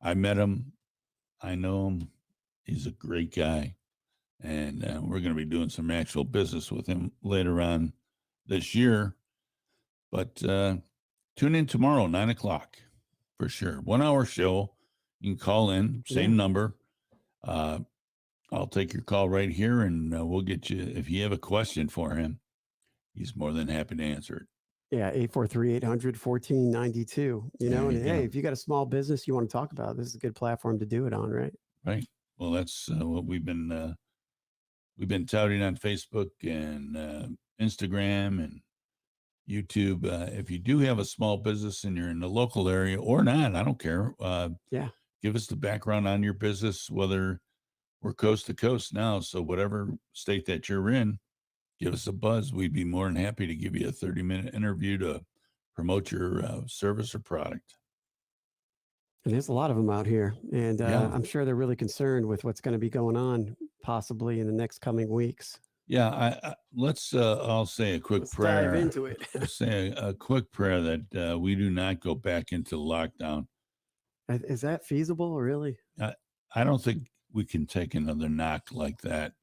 I met him. I know him. He's a great guy. And we're going to be doing some actual business with him later on this year. But tune in tomorrow, 9:00 for sure. 1 hour show. You can call in, same number. I'll take your call right here, and we'll get you. If you have a question for him, he's more than happy to answer it.
Yeah, 843-800-1492. And hey, if you got a small business you want to talk about, this is a good platform to do it on, right?
Right. Well, that's what we've been touting on Facebook and Instagram and YouTube. If you do have a small business and you're in the local area or not, I don't care. Give us the background on your business, whether we're coast to coast now. So whatever state that you're in, give us a buzz. We'd be more than happy to give you a 30-minute interview to promote your service or product.
And there's a lot of them out here. And I'm sure they're really concerned with what's going to be going on possibly in the next coming weeks.
Yeah, I'll say a quick prayer.
Dive into it.
Say a quick prayer that we do not go back into lockdown.
Is that feasible, really?
I don't think we can take another knock like that.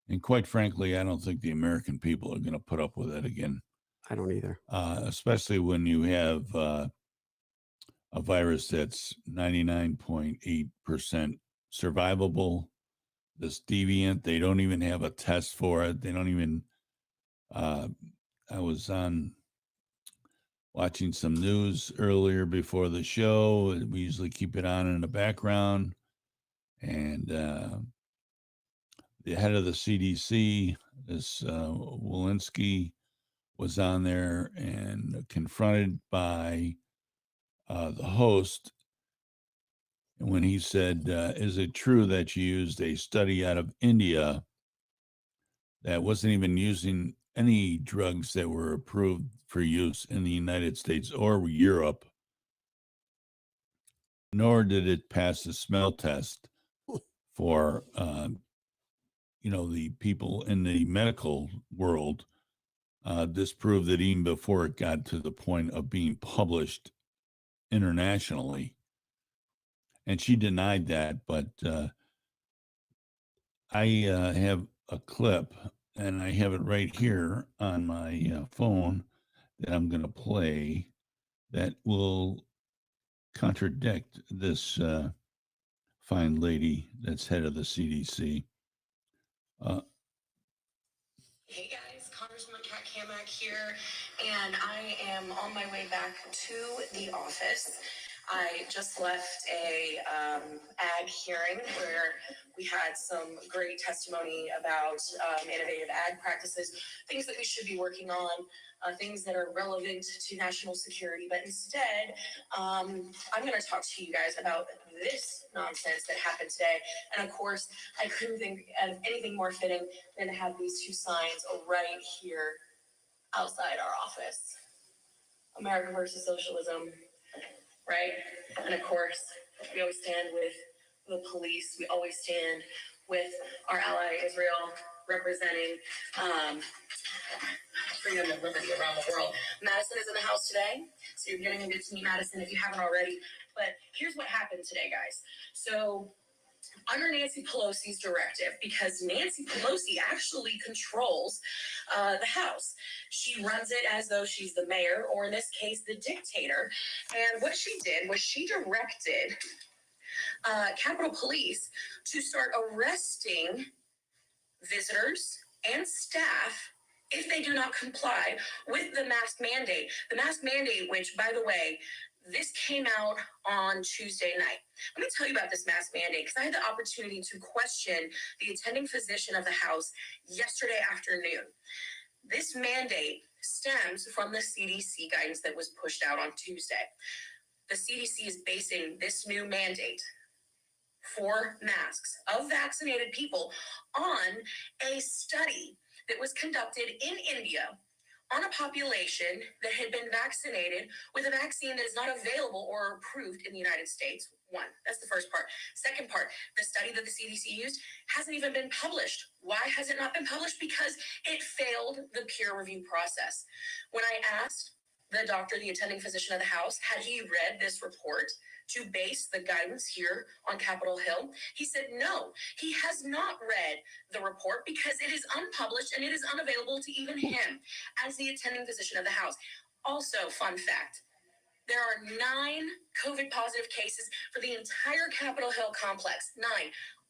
And quite frankly, I don't think the American people are going to put up with it again.
I don't either.
Especially when you have a virus that's 99.8% survivable. This deviant, they don't even have a test for it. They don't even, I was watching some news earlier before the show. We usually keep it on in the background. And the head of the CDC, this Walensky, was on there and confronted by the host when he said, is it true that you used a study out of India that wasn't even using any drugs that were approved for use in the United States or Europe, nor did it pass the smell test for, the people in the medical world? This proved that even before it got to the point of being published internationally. And she denied that, but I have a clip, and I have it right here on my phone that I'm going to play that will contradict this fine lady that's head of the CDC.
Hey guys, Congresswoman Kat Kamak here, and I am on my way back to the office. I just left a ag hearing where we had some great testimony about innovative ag practices, things that we should be working on, things that are relevant to national security. But instead, I'm going to talk to you guys about this nonsense that happened today. And of course, I couldn't think of anything more fitting than to have these two signs right here outside our office. America versus socialism, right? And of course, we always stand with the police. We always stand with our ally Israel, representing freedom and liberty around the world. Madison is in the house today, so you're getting to get to meet Madison if you haven't already. But here's what happened today, guys. So under Nancy Pelosi's directive, because Nancy Pelosi actually controls the House. She runs it as though she's the mayor, or in this case, the dictator. And what she did was she directed Capitol Police to start arresting visitors and staff if they do not comply with the mask mandate. The mask mandate, which, by the way, this came out on Tuesday night. Let me tell you about this mask mandate, because I had the opportunity to question the attending physician of the House yesterday afternoon. This mandate stems from the CDC guidance that was pushed out on Tuesday. The CDC is basing this new mandate for masks of vaccinated people on a study that was conducted in India on a population that had been vaccinated with a vaccine that is not available or approved in the United States. One, that's the first part. Second part, the study that the CDC used hasn't even been published. Why has it not been published? Because it failed the peer review process. When I asked the doctor, the attending physician of the House, had he read this report to base the guidance here on Capitol Hill, he said no, he has not read the report because it is unpublished and it is unavailable to even him as the attending physician of the House. Also, fun fact, there are 9 COVID positive cases for the entire Capitol Hill complex. 9.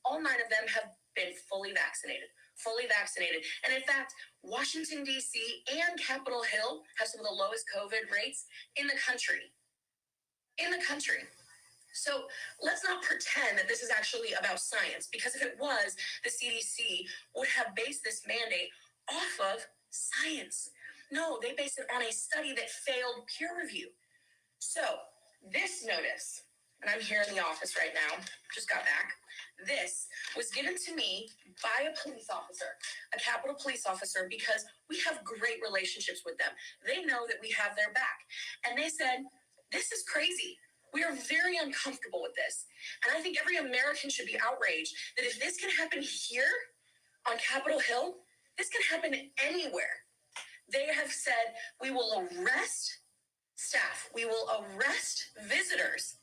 All 9 of them have been fully vaccinated. And in fact, Washington, D.C. and Capitol Hill have some of the lowest COVID rates in the country. So let's not pretend that this is actually about science, because if it was, the CDC would have based this mandate off of science. No, they based it on a study that failed peer review. So this notice, and I'm here in the office right now, just got back. This was given to me by a police officer, a Capitol police officer, because we have great relationships with them. They know that we have their back. And they said, this is crazy. We are very uncomfortable with this. And I think every American should be outraged that if this can happen here on Capitol Hill, this can happen anywhere. They have said, we will arrest staff, we will arrest visitors,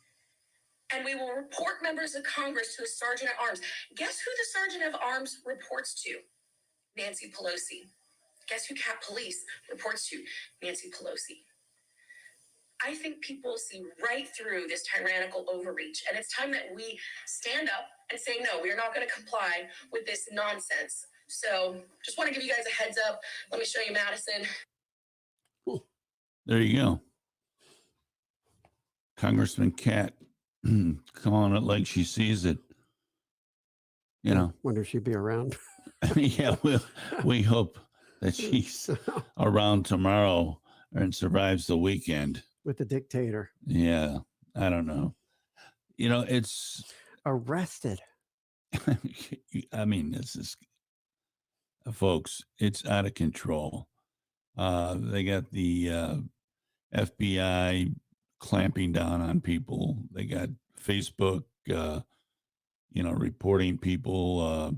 and we will report members of Congress to the Sergeant at Arms. Guess who the Sergeant of Arms reports to? Nancy Pelosi. Guess who Cap Police reports to? Nancy Pelosi. I think people see right through this tyrannical overreach, and it's time that we stand up and say, no, we are not going to comply with this nonsense. So just want to give you guys a heads up. Let me show you Madison.
There you go. Congressman Kat calling it like she sees it. You know.
Wonder if she'd be around.
Yeah, we hope that she's around tomorrow and survives the weekend.
With the dictator.
Yeah, I don't know. You know, it's
arrested.
I mean, this is, folks, it's out of control. They got the FBI clamping down on people. They got Facebook, reporting people.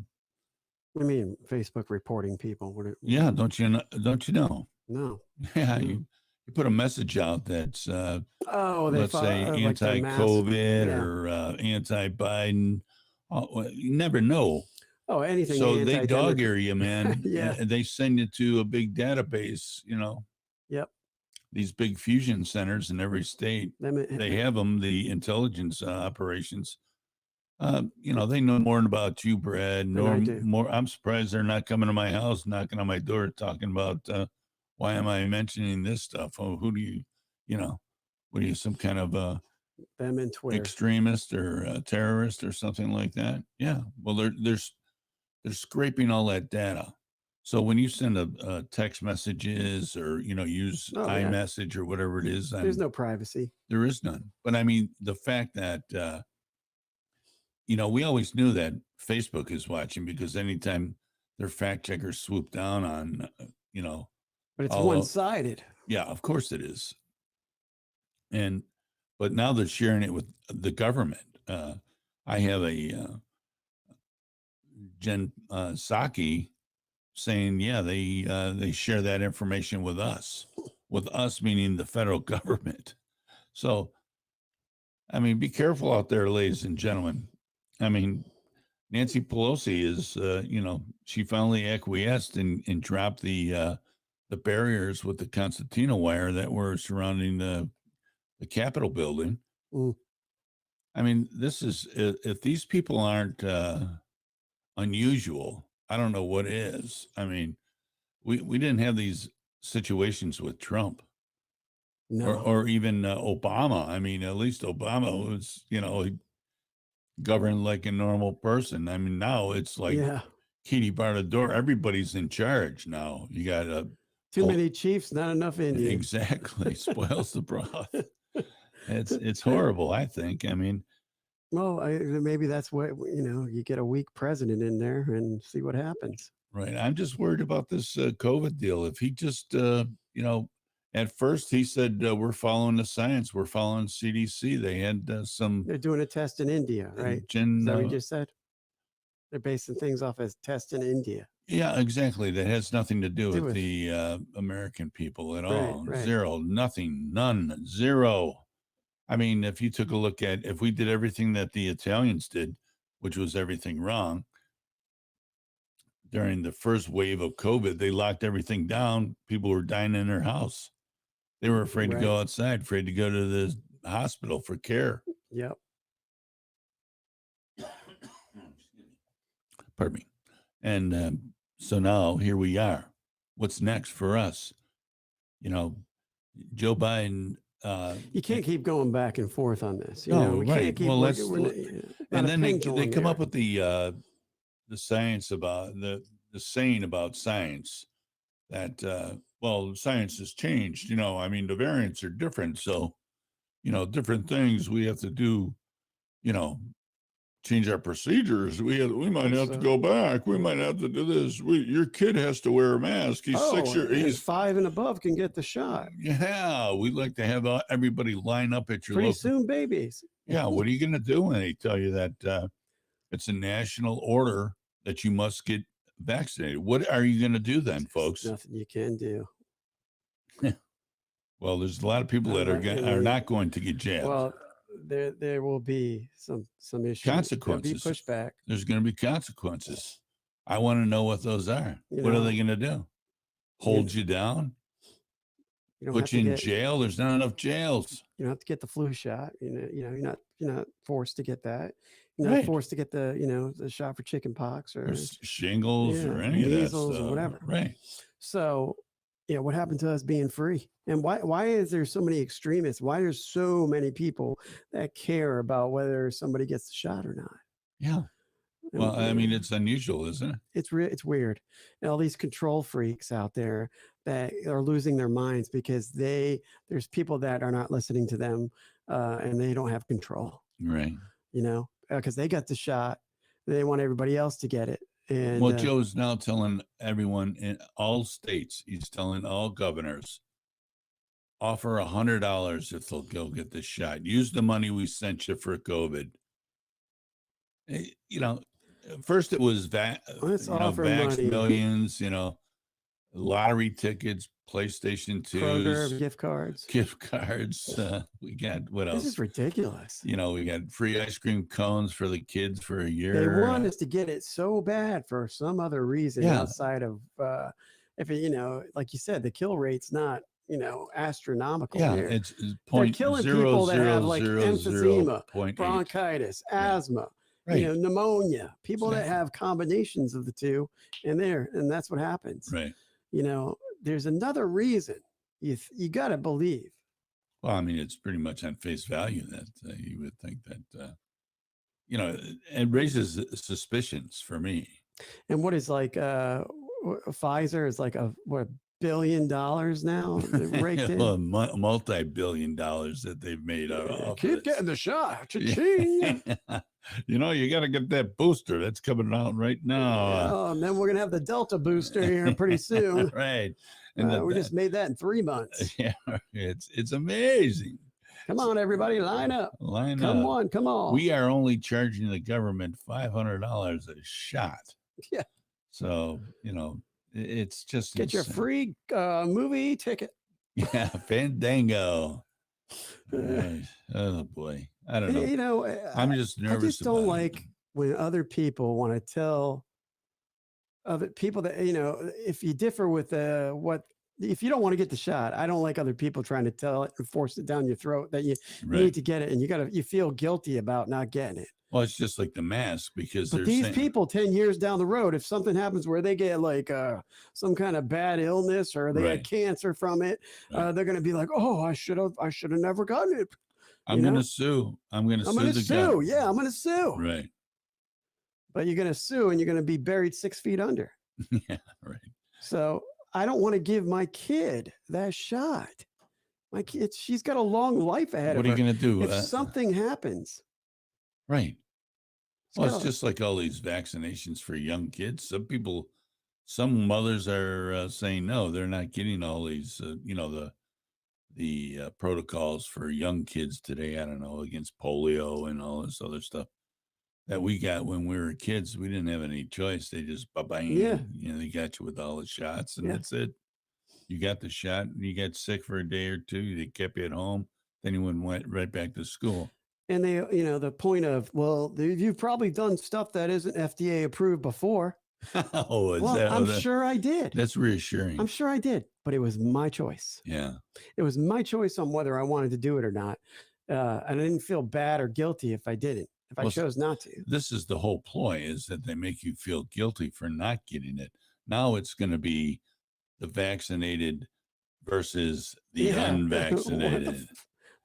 What do you mean Facebook reporting people?
Yeah, don't you know?
No.
Yeah, you put a message out that's let's say anti-COVID or anti-Biden. You never know.
Oh, anything.
So they dog ear you, man.
Yeah.
And they send it to a big database,
Yep.
These big fusion centers in every state. They have them, the intelligence operations. They know more about you, Brad.
Than I do.
More. I'm surprised they're not coming to my house, knocking on my door, talking about why am I mentioning this stuff? Oh, who do you, what are you, some kind of
Them and Twitter.
extremist or terrorist or something like that? Yeah. Well, they're scraping all that data. So when you send a text messages or use iMessage or whatever it is,
There's no privacy.
there is none. But I mean, the fact that we always knew that Facebook is watching because anytime their fact checkers swoop down on,
But it's
all
one-sided.
yeah, of course it is. But now they're sharing it with the government. I have a Jen Psaki saying, yeah, they share that information with us meaning the federal government. So, I mean, be careful out there, ladies and gentlemen. I mean, Nancy Pelosi is, she finally acquiesced and dropped the barriers with the concertina wire that were surrounding the Capitol building.
Mm.
I mean, this is, if these people aren't unusual, I don't know what is. I mean, we didn't have these situations with Trump.
No.
Or even Obama. I mean, at least Obama was, he governed like a normal person. I mean, now it's like Katie bar the door. Everybody's in charge now. You got
too many chiefs, not enough Indians.
Exactly. Spoils the broth. It's horrible, I think. I mean,
well, maybe that's what, you get a weak president in there and see what happens.
Right. I'm just worried about this COVID deal. If he just, at first he said, we're following the science. We're following CDC. They had
They're doing a test in India, right? Is that what you just said? They're basing things off as tests in India.
Yeah, exactly. That has nothing to do with the American people at all.
Right.
Zero, nothing, none, zero. I mean, if you took a look at, if we did everything that the Italians did, which was everything wrong, during the first wave of COVID, they locked everything down. People were dying in their house. They were afraid to go outside, afraid to go to the hospital for care.
Yep.
Pardon me. And so now here we are. What's next for us? Joe Biden.
You can't keep going back and forth on this.
Right. Well, and then they come up with the science about the saying about science that science has changed. I mean, the variants are different, so different things we have to do. Change our procedures. We might have to go back. We might have to do this. Your kid has to wear a mask. He's 6 years.
He's 5 and above can get the shot.
Yeah, we'd like to have everybody line up at your
pretty soon, babies.
Yeah, what are you going to do when they tell you that it's a national order that you must get vaccinated? What are you going to do then, folks?
There's nothing you can do.
Well, there's a lot of people that are not going to get jabbed.
Well, there will be some issues.
Consequences.
There'll be pushback.
There's going to be consequences. I want to know what those are. What are they going to do? Hold you down? Put you in jail? There's not enough jails.
You don't have to get the flu shot. You're not forced to get that. You're not forced to get the shot for chicken pox or
shingles or any of that stuff.
Or whatever.
Right.
So, what happened to us being free? And why is there so many extremists? Why there's so many people that care about whether somebody gets the shot or not?
Yeah. Well, I mean, it's unusual, isn't it?
It's weird. And all these control freaks out there that are losing their minds because there's people that are not listening to them and they don't have control.
Right.
Because they got the shot. They want everybody else to get it. And
Joe's now telling everyone in all states, he's telling all governors, offer $100 if they'll go get the shot. Use the money we sent you for COVID. First it was Vax Millions, lottery tickets, PlayStation 2s,
gift cards.
We got what else?
This is ridiculous.
We got free ice cream cones for the kids for a year.
They want us to get it so bad for some other reason outside of if it, like you said, the kill rate's not astronomical.
Yeah,
here.
It's
they're killing people that have like emphysema, bronchitis, asthma.
Right.
pneumonia, people that
Exactly.
have combinations of the two, and that's what happens.
Right.
There's another reason you got to believe.
Well, I mean, it's pretty much on face value that you would think that, it raises suspicions for me.
And what is like Pfizer is like $1 billion now raked in.
Well, multi-billion dollars that they've made off
Keep
of
getting the shot. Cha-ching.
You got to get that booster that's coming out right now.
And then we're gonna have the Delta booster here pretty soon.
Right.
And we just made that in 3 months.
Yeah, it's amazing.
Come on, everybody, line up.
Line
Come
up.
on.
We are only charging the government $500 a shot.
Yeah.
So, it's just
Get your free movie ticket.
Yeah, Fandango. Right. Oh boy. I don't know. I'm just nervous.
I just don't
about
like
it.
when other people want to tell other people that, if you differ with if you don't want to get the shot, I don't like other people trying to tell it and force it down your throat that you need to get it, and you feel guilty about not getting it.
Well, it's just like the mask, because
But these people 10 years down the road, if something happens where they get like some kind of bad illness or they had cancer from it, they're going to be like, oh, I should have never gotten it.
I'm going to sue. I'm going to sue.
Yeah, I'm going to sue.
Right.
But you're going to sue and you're going to be buried 6 feet under.
Yeah, right.
So I don't want to give my kid that shot. My kid, she's got a long life ahead of her.
What are you going to do?
If something happens.
Right. Well, it's just like all these vaccinations for young kids. Some mothers are saying, no, they're not getting all these, the protocols for young kids today. I don't know, against polio and all this other stuff that we got when we were kids. We didn't have any choice. They just, they got you with all the shots, and that's it. You got the shot, and you got sick for a day or two. They kept you at home. Then you went right back to school.
And they, the point of, well, you've probably done stuff that isn't FDA approved before. I'm sure I did.
That's reassuring.
I'm sure I did, but it was my choice.
Yeah.
It was my choice on whether I wanted to do it or not. And I didn't feel bad or guilty if I didn't, if I chose not to.
This is the whole ploy, is that they make you feel guilty for not getting it. Now it's going to be the vaccinated versus the unvaccinated.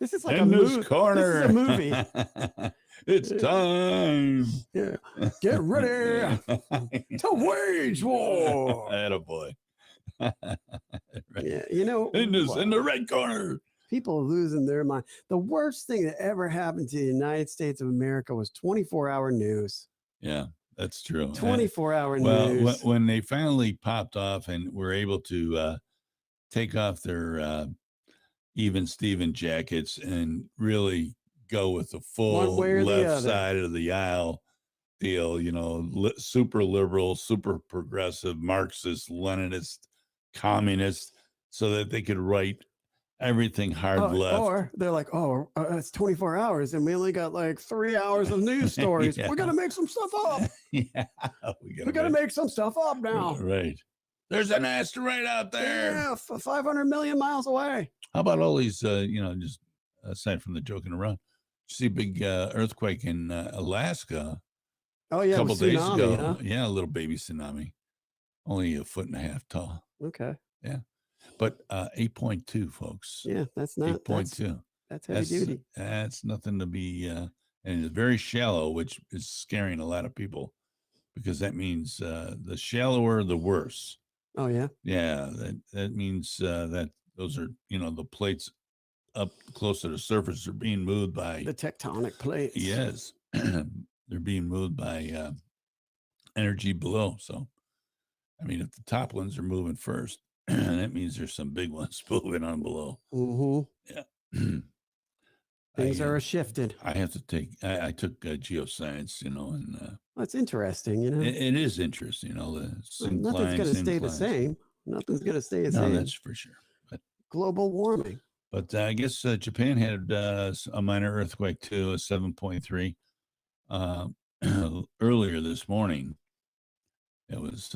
This is like
in this corner.
This is a movie.
It's time.
Yeah. Get ready to wage war.
Attaboy. Right.
Yeah.
In the red corner.
People are losing their mind. The worst thing that ever happened to the United States of America was 24-hour news.
Yeah, that's true.
24-hour news.
Well, when they finally popped off and were able to take off their even Steven jackets and really go with the full left side of the aisle deal, super liberal, super progressive, Marxist, Leninist, communist, so that they could write everything hard left. Or
they're like, it's 24 hours and we only got like 3 hours of news stories. We're going to make some stuff up.
Yeah.
We got to make some stuff up now.
Right. There's an asteroid out there.
Yeah, 500 million miles away.
How about all these, just aside from the joking around, you see a big earthquake in Alaska.
Oh, yeah.
A couple days ago.
Huh?
Yeah, a little baby tsunami. Only 1.5 feet tall.
Okay.
Yeah. But 8.2, folks.
Yeah, that's not
8.2.
That's heavy duty.
That's nothing to be, and it's very shallow, which is scaring a lot of people, because that means the shallower, the worse.
Oh, yeah.
Yeah, that means that those are, the plates up close to the surface are being moved by
the tectonic plates.
Yes, they're being moved by energy below. So, I mean, if the top ones are moving first, that means there's some big ones moving on below.
Mm-hmm.
Yeah.
Things are shifted.
I have to I took geoscience, and
that's interesting,
It is interesting,
nothing's going to stay the same. Nothing's going to stay the same.
No, that's for sure. But
global warming.
But I guess Japan had a minor earthquake too, a 7.3 earlier this morning. It was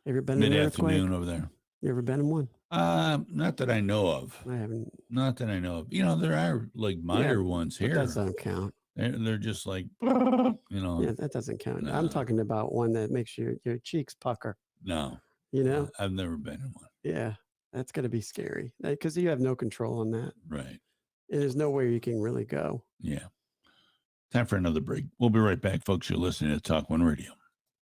have you been in an earthquake?
Mid-afternoon over there.
You ever been in one?
Not that I know of.
I haven't.
Not that I know of. There are like minor ones here.
That doesn't count.
They're just like, you know.
Yeah, that doesn't count. I'm
No.
talking about one that makes your cheeks pucker.
No,
You know?
I've never been in one.
Yeah, that's going to be scary because you have no control on that.
Right.
And there's nowhere you can really go.
Yeah. Time for another break. We'll be right back, folks. You're listening to TalkOne Radio.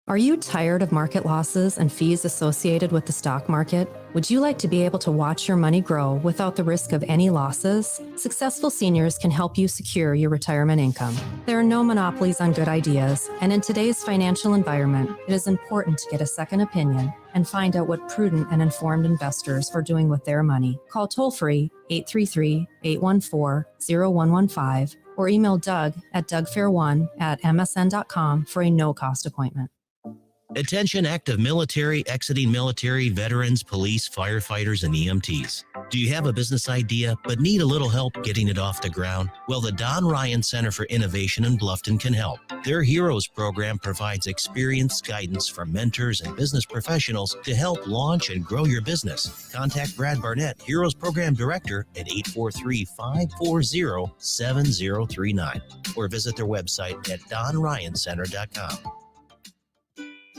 Are you tired of market losses and fees associated with the stock market? Would you like to be able to watch your money grow without the risk of any losses? Successful seniors can help you secure your retirement income. There are no monopolies on good ideas, and in today's financial environment, it is important to get a second opinion and find out what prudent and informed investors are doing with their money. Call toll-free 833-814-0115 or email Doug at dougfair1@msn.com for a no-cost appointment.
Attention active military, exiting military, veterans, police, firefighters, and EMTs. Do you have a business idea but need a little help getting it off the ground? Well, the Don Ryan Center for Innovation in Bluffton can help. Their Heroes program provides experienced guidance from mentors and business professionals to help launch and grow your business. Contact Brad Barnett, Heroes Program Director, at 843-540-7039 or visit their website at donryancenter.com.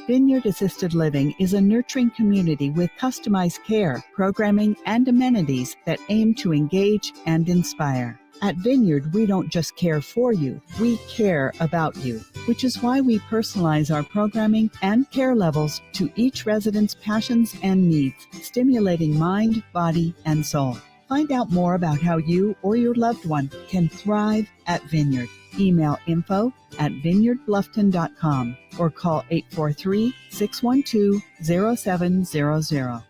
Vineyard Assisted Living is a nurturing community with customized care, programming, and amenities that aim to engage and inspire. At Vineyard, we don't just care for you, we care about you, which is why we personalize our programming and care levels to each resident's passions and needs, stimulating mind, body, and soul. Find out more about how you or your loved one can thrive at Vineyard. Email info@vineyardbluffton.com or call 843-612-0700.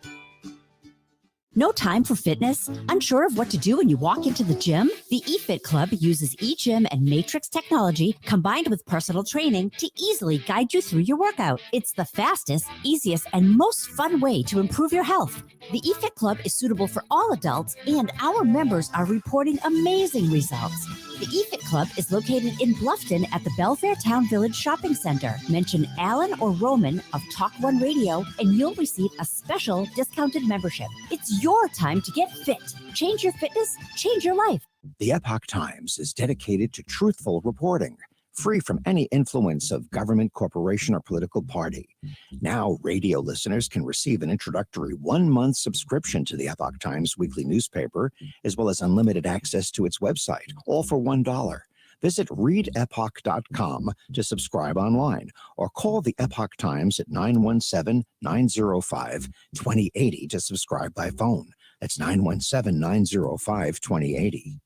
No time for fitness? Unsure of what to do when you walk into the gym? The eFit Club uses eGym and Matrix technology combined with personal training to easily guide you through your workout. It's the fastest, easiest, and most fun way to improve your health. The eFit Club is suitable for all adults, and our members are reporting amazing results. The eFit Club is located in Bluffton at the Belfair Town Village Shopping Center. Mention Alan or Roman of TalkOne Radio, and you'll receive a special discounted membership. It's your time to get fit. Change your fitness, change your life.
The Epoch Times is dedicated to truthful reporting, free from any influence of government, corporation, or political party. Now, radio listeners can receive an introductory 1-month subscription to the Epoch Times weekly newspaper, as well as unlimited access to its website, all for $1. Visit readepoch.com to subscribe online or call the Epoch Times at 917-905-2080 to subscribe by phone. That's 917-905-2080.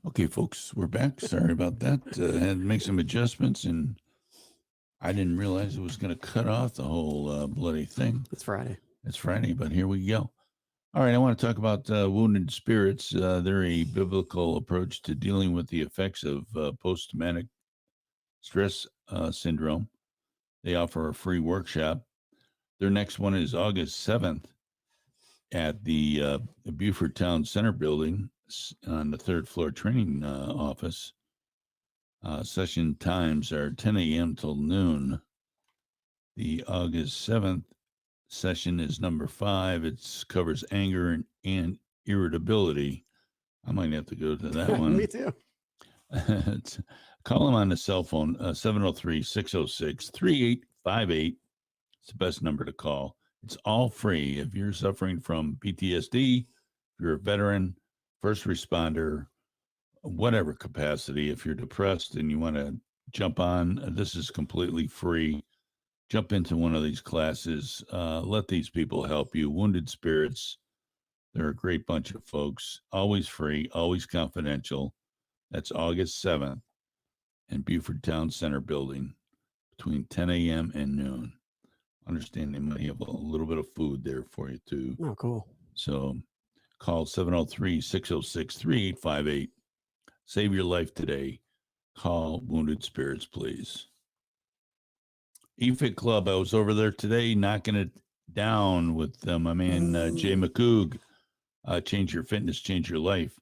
Okay, folks, we're back. Sorry about that. Had to make some adjustments, and I didn't realize it was going to cut off the whole bloody thing.
It's Friday.
It's Friday, but here we go. All right, I want to talk about wounded spirits. They're a biblical approach to dealing with the effects of post-traumatic stress syndrome. They offer a free workshop. Their next one is August 7th at the Beaufort Town Center building on the third floor training office. Session times are 10 a.m. till noon. The August 7th session is number 5. It covers anger and irritability. I might have to go to that one.
Me too.
Call them on the cell phone, 703-606-3858. It's the best number to call. It's all free. If you're suffering from PTSD, if you're a veteran, first responder, whatever capacity, if you're depressed and you want to jump on, this is completely free. Jump into one of these classes. Let these people help you. Wounded Spirits, they're a great bunch of folks. Always free, always confidential. That's August 7th in Beaufort Town Center building between 10 a.m. and noon. Understand they might have a little bit of food there for you too.
Oh, cool.
So call 703-606-3858. Save your life today. Call Wounded Spirits, please. EFIT Club, I was over there today knocking it down with my man Jay McCoog. Change your fitness, change your life.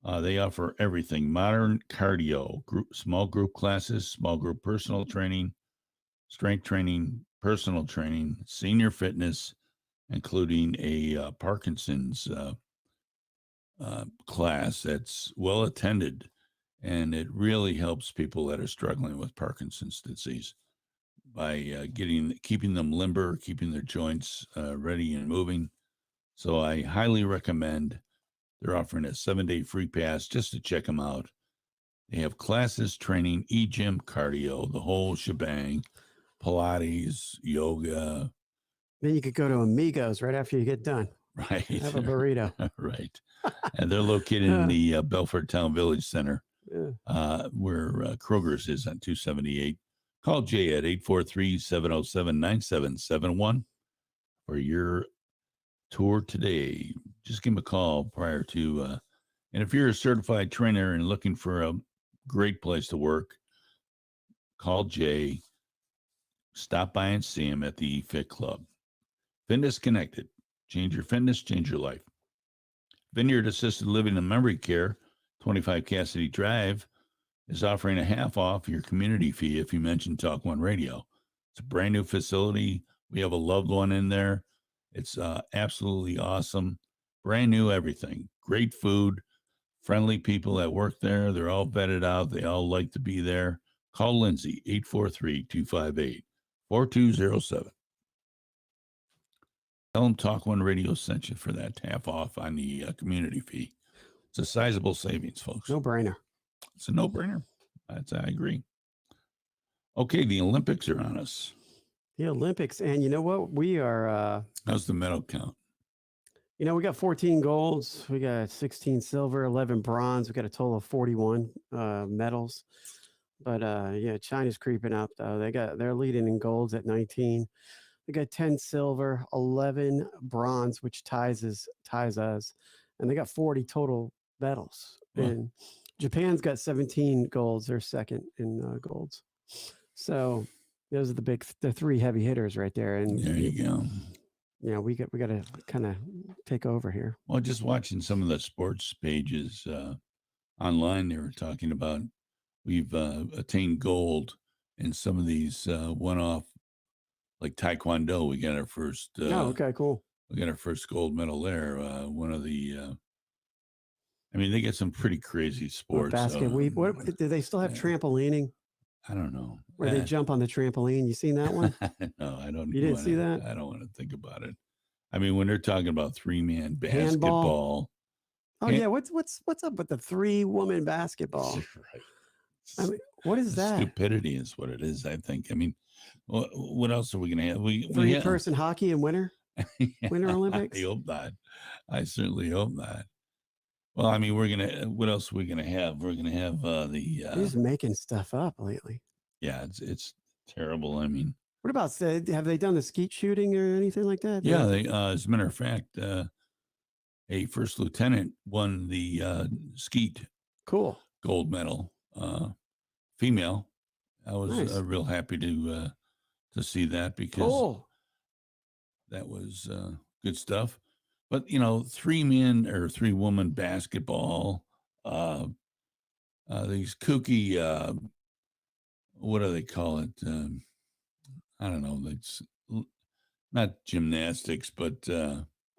They offer everything: modern cardio, small group classes, small group personal training, strength training, personal training, senior fitness, including a Parkinson's class that's well attended, and it really helps people that are struggling with Parkinson's disease by keeping them limber, keeping their joints ready and moving. So I highly recommend. They're offering a 7-day free pass just to check them out. They have classes, training, e-gym, cardio, the whole shebang, Pilates, yoga.
Then you could go to Amigos right after you get done.
Right.
Have a burrito.
Right. And they're located in the Belfort Town Village Center, where Kroger's is on 278. Call Jay at 843-707-9771 for your tour today. Just give him a call prior to, and if you're a certified trainer and looking for a great place to work, call Jay, stop by and see him at the Fit Club. Fitness Connected. Change your fitness, change your life. Vineyard Assisted Living and Memory Care, 25 Cassidy Drive, is offering a half off your community fee if you mention TalkOne Radio. It's a brand new facility. We have a loved one in there. It's absolutely awesome. Brand new everything. Great food. Friendly people that work there. They're all vetted out. They all like to be there. Call Lindsay, 843-258-4207. Tell them TalkOne Radio sent you for that half off on the community fee. It's a sizable savings, folks.
No brainer.
It's a no-brainer. I agree. Okay, the Olympics are on us.
The Olympics. And you know what? We are...
How's the medal count?
You know, we got 14 golds. We got 16 silver, 11 bronze. We got a total of 41 medals. But yeah, China's creeping up, though. They're leading in golds at 19. They got 10 silver, 11 bronze, which ties us. And they got 40 total medals.
Huh.
And Japan's got 17 golds. They're second in golds. So those are the three heavy hitters right there. And
there you go.
Yeah, we got to kind of take over here.
Well, just watching some of the sports pages online, they were talking about we've attained gold in some of these one-off, like Taekwondo. We got our first.
Okay, cool.
We got our first gold medal there. One of the. I mean, they get some pretty crazy sports.
Basket weave. What do they still have trampolining?
I don't know.
Where they jump on the trampoline. You seen that one?
No, I don't.
You didn't see that?
I don't want to think about it. I mean, when they're talking about 3-man basketball.
Oh yeah, what's up with the 3-woman basketball?
Right.
I mean, what is that?
Stupidity is what it is. I think. I mean, what else are we going to have? We
3-person hockey in winter. Winter Olympics.
I hope not. I certainly hope not. Well, I mean, what else are we gonna have? We're gonna have
You're just making stuff up lately.
Yeah, it's terrible. I mean,
what about have they done the skeet shooting or anything like that?
Yeah, they as a matter of fact, a first lieutenant won the skeet gold medal. Female. I was real happy to see that because that was good stuff. But, 3-man or 3-woman basketball, these kooky, what do they call it? I don't know. It's not gymnastics, but.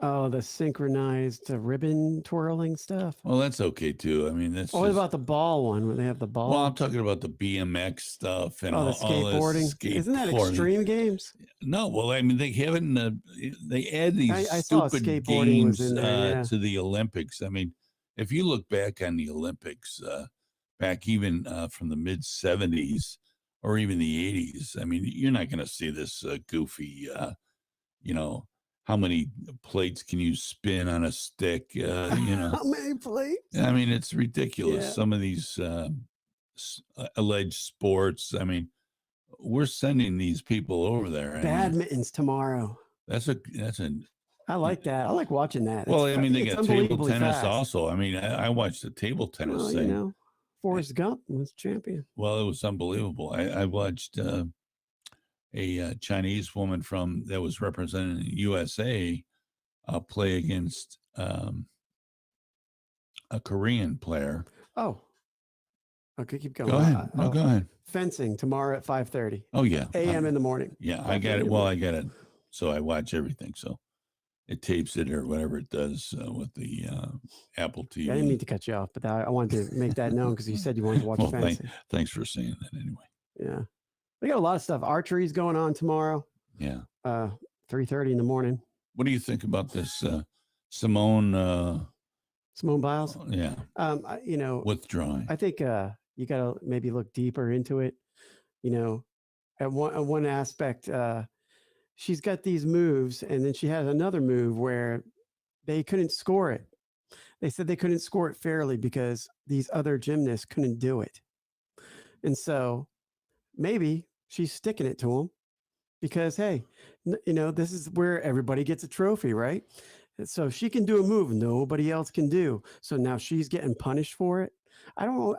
The synchronized ribbon twirling stuff.
Well, that's okay too. I mean, that's.
What about the ball one when they have the ball?
Well, I'm talking about the BMX stuff and
the skateboarding. Isn't that Extreme Games?
No, well, I mean, they haven't. They add these
I saw
stupid
skateboarding
games
was in there,
to the Olympics. I mean, if you look back on the Olympics, back even from the mid '70s or even the '80s, I mean, you're not going to see this goofy, how many plates can you spin on a stick?
How many plates?
I mean, it's ridiculous.
Yeah.
Some of these alleged sports. I mean, we're sending these people over there.
Badminton's tomorrow.
I
like that. I like watching that.
Well, I mean, they got table tennis also. I mean, I watched the table tennis thing.
Forrest Gump was champion.
Well, it was unbelievable. I watched a Chinese woman that was representing USA play against a Korean player.
Oh, okay, keep going.
Go ahead. No, go ahead.
Fencing tomorrow at 5:30
Oh yeah,
a.m. in the morning.
Yeah, I got it. Well, I got it. So I watch everything. So it tapes it or whatever it does with the Apple TV.
Yeah, I didn't mean to cut you off, but I wanted to make that known because you said you wanted to watch fencing.
Thanks for saying that anyway.
Yeah. We got a lot of stuff. Archery's going on tomorrow.
Yeah.
3:30 in the morning.
What do you think about this Simone
Biles?
Yeah.
You know,
withdrawing.
I think you got to maybe look deeper into it. You know, at one aspect, she's got these moves, and then she has another move where they couldn't score it. They said they couldn't score it fairly because these other gymnasts couldn't do it. And so maybe she's sticking it to them because, hey, you know, this is where everybody gets a trophy, right? And so she can do a move nobody else can do. So now she's getting punished for it. I don't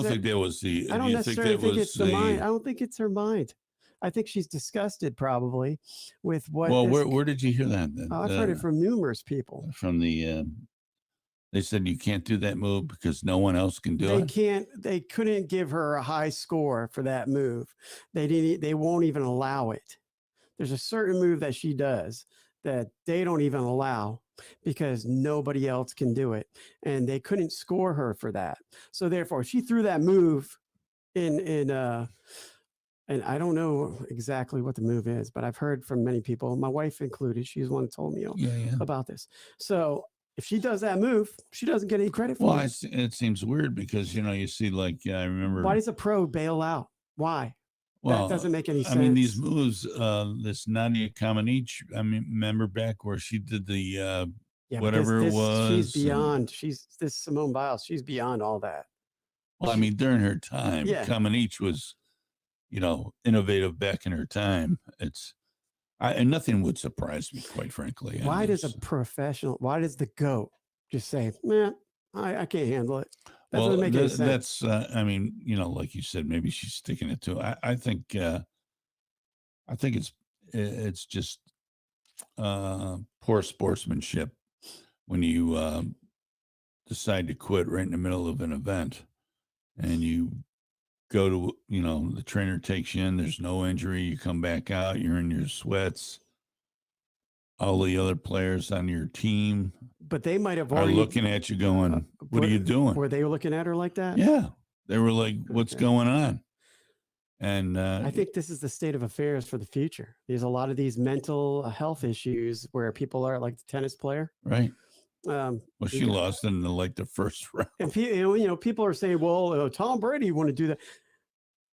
think
that was the.
I don't necessarily think it's the mind. I don't think it's her mind. I think she's disgusted probably with what.
Well, where did you hear that?
I've heard it from numerous people.
From the. They said you can't do that move because no one else can do it.
They couldn't give her a high score for that move. They won't even allow it. There's a certain move that she does that they don't even allow because nobody else can do it. And they couldn't score her for that. So therefore she threw that move in and I don't know exactly what the move is, but I've heard from many people, my wife included. She's the one who told me about this. So if she does that move, she doesn't get any credit for it.
Well, it seems weird because, you know, you see, like, I remember.
Why does a pro bail out? Why?
Well,
that doesn't make any sense.
I mean, these moves, this Nadia Comaneci, I mean, remember back where she did the whatever it was.
She's beyond, this Simone Biles, she's beyond all that.
Well, I mean, during her time, Comaneci was, you know, innovative back in her time. And nothing would surprise me, quite frankly.
Why does why does the GOAT just say, man, I can't handle it? That doesn't make any sense.
That's, I mean, you know, like you said, maybe she's sticking it to. I think it's just poor sportsmanship when you decide to quit right in the middle of an event and you go to, you know, the trainer takes you in, there's no injury, you come back out, you're in your sweats, all the other players on your team,
but they might have
already looking at you going, what are you doing?
Were they looking at her like that?
Yeah, they were like, what's going on? And
I think this is the state of affairs for the future. There's a lot of these mental health issues where people are like the tennis player,
right? Well, she lost in the first round.
And you know, people are saying, well, Tom Brady want to do that.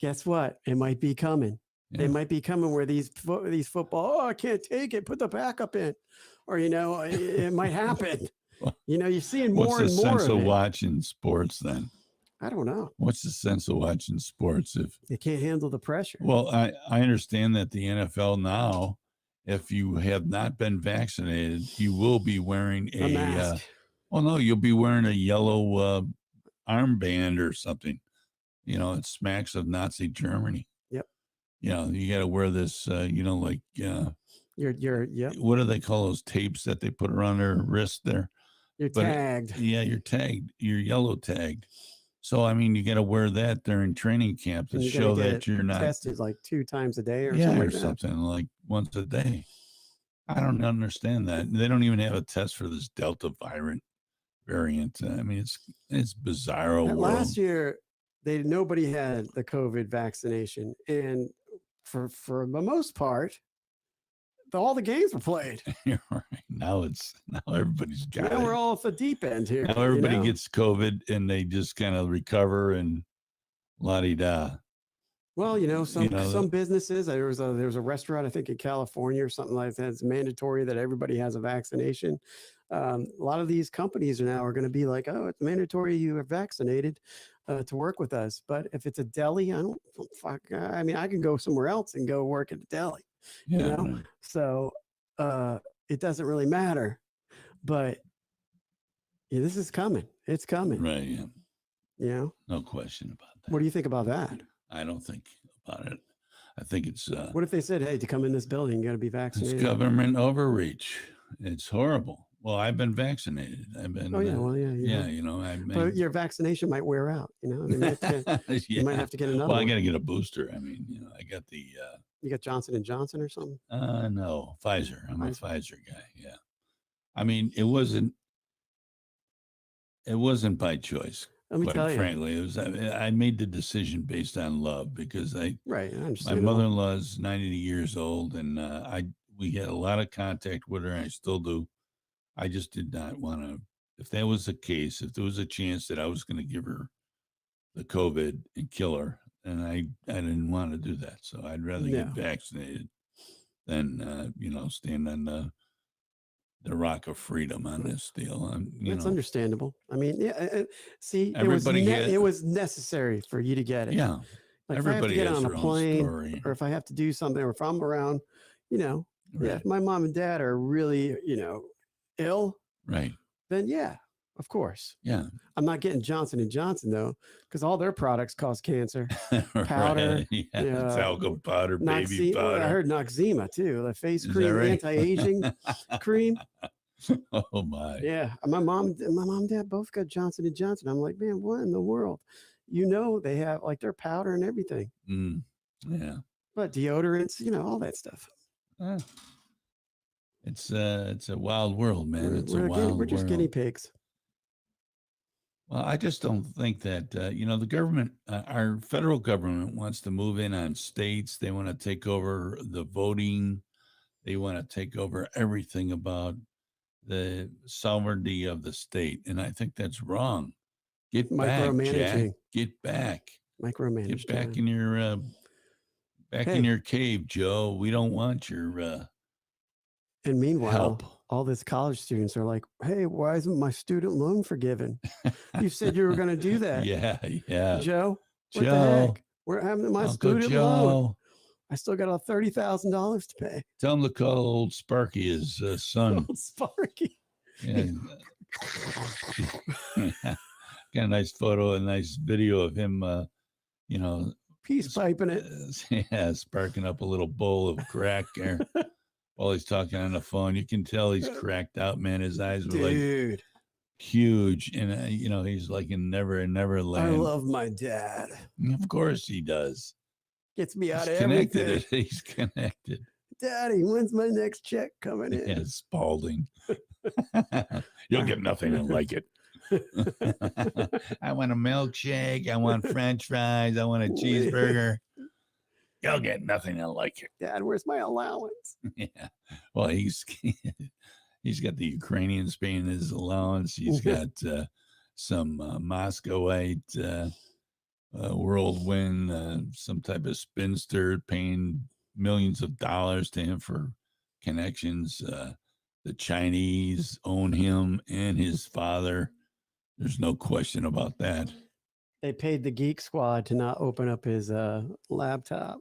Guess what? It might be coming. Yeah. It might be coming where these football, I can't take it, put the backup in. Or, you know, it might happen. You know, you're seeing more and more of it. What's the sense of
watching sports then?
I don't know.
What's the sense of watching sports if
they can't handle the pressure?
Well, I understand that the NFL now, if you have not been vaccinated, you will be wearing a mask. You'll be wearing a yellow armband or something. You know, it smacks of Nazi Germany.
Yep.
You know, you got to wear this. You know, like what do they call those tapes that they put around their wrist there?
You're tagged.
You're tagged. You're yellow tagged. So, I mean, you got to wear that during training camp to show that you're not
tested like 2 times a day
something like once a day. I don't understand that. They don't even have a test for this Delta variant. I mean, it's bizarro.
Last year, nobody had the COVID vaccination, and for the most part, all the games were played.
You're right. Now everybody's got it.
Now we're all at the deep end here.
Now everybody gets COVID and they just kind of recover and la-di-da.
Well, you know, some businesses, there was a restaurant, I think in California or something like that. It's mandatory that everybody has a vaccination. A lot of these companies are going to be like, oh, it's mandatory you are vaccinated to work with us. But if it's a deli, I can go somewhere else and go work at a deli.
Yeah.
You know, so it doesn't really matter, but this is coming. It's coming,
right? Yeah,
you know,
no question about that.
What do you think about that?
I don't think about it. I think it's.
What if they said, "Hey, to come in this building, you got to be vaccinated"?
It's government overreach. It's horrible. Well, I've been vaccinated. I've been.
Oh yeah, well yeah,
yeah. You know, I
but
mean,
your vaccination might wear out. You know, you might have to get another.
Well, I
one.
got to get a booster. I mean, you know, I got the.
You got Johnson and Johnson or something?
No, Pfizer. I'm a
Pfizer.
Pfizer guy. Yeah. I mean, it wasn't by choice.
Let me
Quite
tell you.
frankly, it was. I made the decision based on love because
Right.
my
Understandable.
mother-in-law's 90 years old, and we had a lot of contact with her, and I still do. I just did not want to. If that was the case, if there was a chance that I was going to give her the COVID and kill her, and I didn't want to do that. So I'd rather get vaccinated than you know, stand on the rock of freedom on this deal.
That's understandable. I mean, yeah. See,
Everybody
it was necessary for you to get it.
Yeah.
Like if I have to
Everybody
get
has
on a
their own
plane,
story.
or if I have to do something, or if I'm around, you know,
Right.
if my mom and dad are really, you know, ill,
Right.
then yeah, of course.
Yeah.
I'm not getting Johnson and Johnson though, because all their products cause cancer. Powder,
Right. Yeah. Talcum powder, baby
Well, I
powder.
heard Noxzema too, the face
Is that
cream,
right?
anti-aging cream.
Oh my.
Yeah, my mom and dad both got Johnson and Johnson. I'm like, man, what in the world? You know, they have like their powder and everything.
Yeah.
But deodorants, you know, all that stuff.
It's a wild world, man.
We're just guinea pigs.
Well, I just don't think that you know, the government, our federal government wants to move in on states. They want to take over the voting. They want to take over everything about the sovereignty of the state, and I think that's wrong. Get back, Jack. Get back.
Micromanaging.
Get back in your in your cave, Joe. We don't want your
and meanwhile,
help.
All these college students are like, hey, why isn't my student loan forgiven? You said you were going to do that.
Yeah.
Joe, what the heck? We're having my
Uncle
student loan. I still got $30,000 to pay.
Tell him to call old Sparky his son.
Old Sparky.
Yeah. Got a nice photo, a nice video of him, you know,
peace piping it.
Yeah, sparking up a little bowl of crack there while he's talking on the phone. You can tell he's cracked out, man. His eyes were like huge, and you know, he's like in Never Land.
I love my dad.
Of course he does.
Gets me out of
connected.
everything.
He's connected.
Daddy, when's my next check coming in?
Yeah, Spalding. You'll get nothing like it. I want a milkshake. I want French fries. I want a cheeseburger. You'll get nothing like it.
Dad, where's my allowance?
Yeah. Well, he's got the Ukrainians paying his allowance. He's got some Moscowite whirlwind, some type of spinster paying millions of dollars to him for connections. The Chinese own him and his father. There's no question about that.
They paid the Geek Squad to not open up his laptop.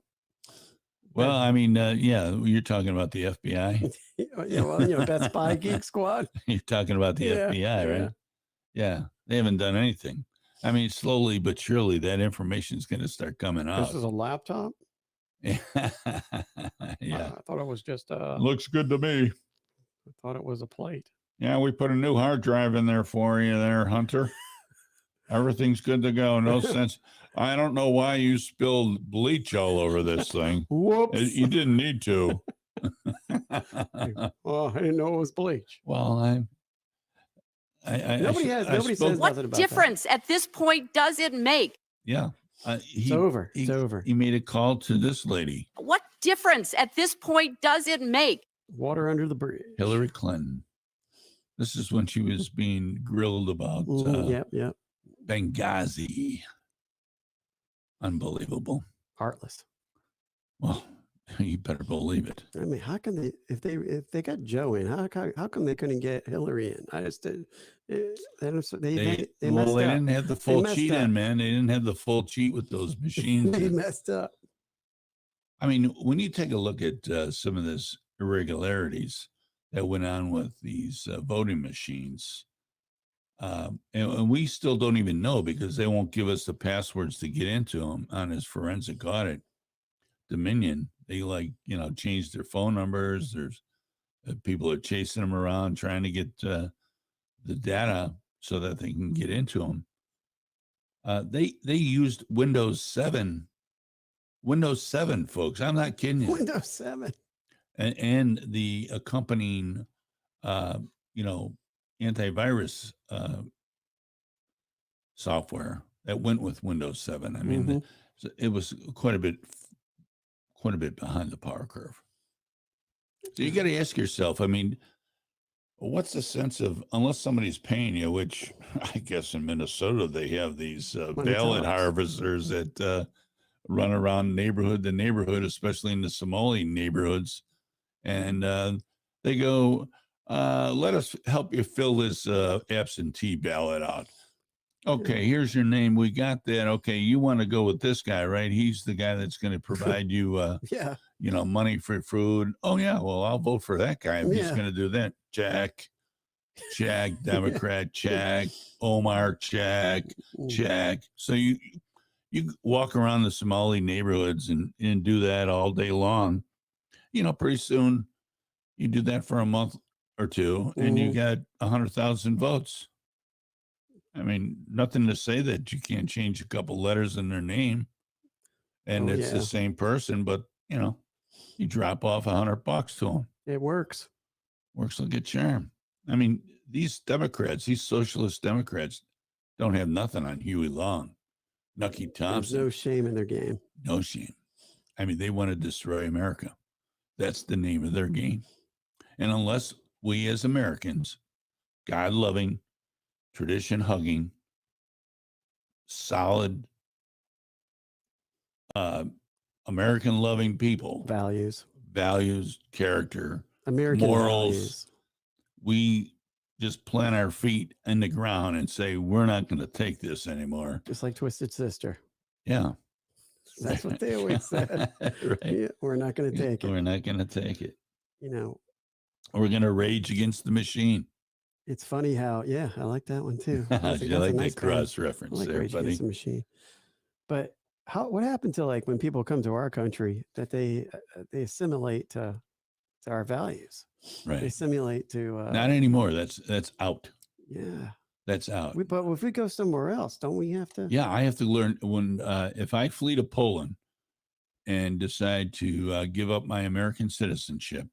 Well, I mean, yeah, you're talking about the FBI.
Yeah, well, you know, Best Spy Geek Squad.
You're talking about the FBI, right? Yeah, they haven't done anything. I mean, slowly but surely, that information is going to start coming out.
This is a laptop?
Yeah.
I thought it was just
looks good to me.
I thought it was a plate.
Yeah, we put a new hard drive in there for you there, Hunter. Everything's good to go. No sense. I don't know why you spilled bleach all over this thing.
Whoops.
You didn't need to.
Oh, I didn't know it was bleach.
Well,
nobody says
what
nothing about
difference at this point does it make?
Yeah.
It's over. It's over.
He made a call to this lady.
What difference at this point does it make?
Water under the bridge.
Hillary Clinton. This is when she was being grilled about
yep.
Benghazi. Unbelievable.
Heartless.
Well, you better believe it.
I mean, how can they if they got Joe in, how come they couldn't get Hillary in? I just they
didn't have the full cheat in, man. They didn't have the full cheat with those machines.
They messed up.
I mean, when you take a look at some of this irregularities that went on with these voting machines, and we still don't even know because they won't give us the passwords to get into them on his forensic audit. Dominion, they changed their phone numbers. There's People are chasing them around, trying to get the data so that they can get into them. They used Windows 7. Windows 7, folks. I'm not kidding you.
Windows 7.
And the accompanying, antivirus software that went with Windows 7. I mean, it was quite a bit behind the power curve. So you got to ask yourself, I mean, what's the sense of, unless somebody's paying you, which I guess in Minnesota, they have these ballot harvesters that run around neighborhood to neighborhood, especially in the Somali neighborhoods. And they go, let us help you fill this absentee ballot out. Okay, here's your name. We got that. Okay, you want to go with this guy, right? He's the guy that's going to provide you, money for food. Oh, yeah, well, I'll vote for that guy if he's going to do that. Jack, Democrat, check. Omar, check. So you walk around the Somali neighborhoods and do that all day long. Pretty soon you do that for a month or two and you got 100,000 votes. I mean, nothing to say that you can't change a couple letters in their name and it's the same person, but you drop off $100 to them.
It works.
Works like a charm. I mean, these Democrats, these socialist Democrats don't have nothing on Huey Long, Nucky Thompson.
There's no shame in their game.
No shame. I mean, they want to destroy America. That's the name of their game. And unless we as Americans, God-loving, tradition-hugging, solid, American-loving people,
values,
character,
American
morals,
values,
we just plant our feet in the ground and say, we're not going to take this anymore.
Just like Twisted Sister.
Yeah.
That's what they always said.
Right.
Yeah, we're not going to take it.
We're not going to take it.
We're
going to rage against the machine.
It's funny how, I like that one too.
I like that cross reference
like
there,
Rage
buddy.
Against the Machine. But what happened to when people come to our country that they assimilate to our values?
Right.
They assimilate to
not anymore. That's out.
Yeah.
That's out.
But if we go somewhere else, don't we have to?
Yeah, I have to learn if I flee to Poland and decide to give up my American citizenship,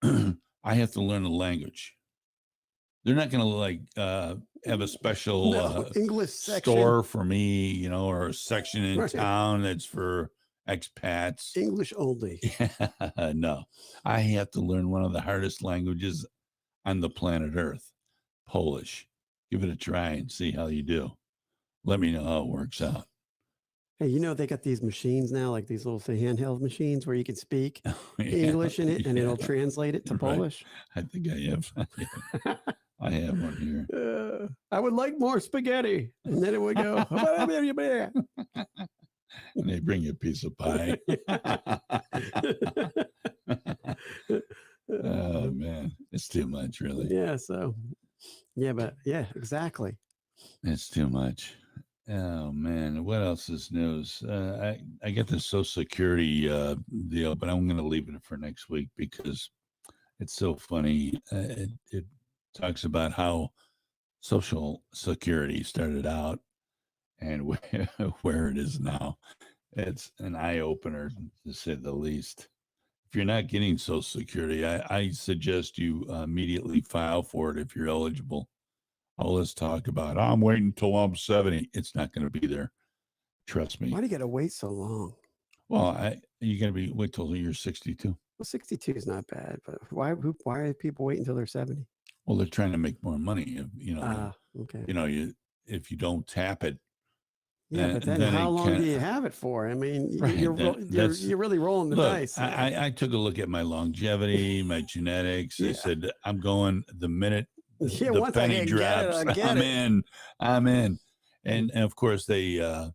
I have to learn the language. They're not going to have a special
English
store for me, or a section in town that's for expats.
English only.
No, I have to learn one of the hardest languages on the planet Earth, Polish. Give it a try and see how you do. Let me know how it works out.
Hey, they got these machines now, like these little handheld machines where you can speak English in it and it'll translate it to Polish.
I think I have. I have one here.
I would like more spaghetti. And then it would go,
and they bring you a piece of pie. Oh, man. It's too much, really.
Yeah. So, exactly.
It's too much. Oh, man. What else is news? I get the Social Security deal, but I'm going to leave it for next week because it's so funny. It talks about how Social Security started out and where it is now. It's an eye-opener, to say the least. If you're not getting Social Security, I suggest you immediately file for it if you're eligible. All this talk about, I'm waiting until I'm 70. It's not going to be there. Trust me.
Why do you got to wait so long?
Well, you're going to wait till you're 62.
Well, 62 is not bad, but why are people waiting until they're 70?
Well, they're trying to make more money.
Okay.
If you don't tap it.
Yeah, but then how long do you have it for? I mean, you're really rolling the dice.
I took a look at my longevity, my genetics. I said, I'm going the minute the penny drops. I'm in. And of course, they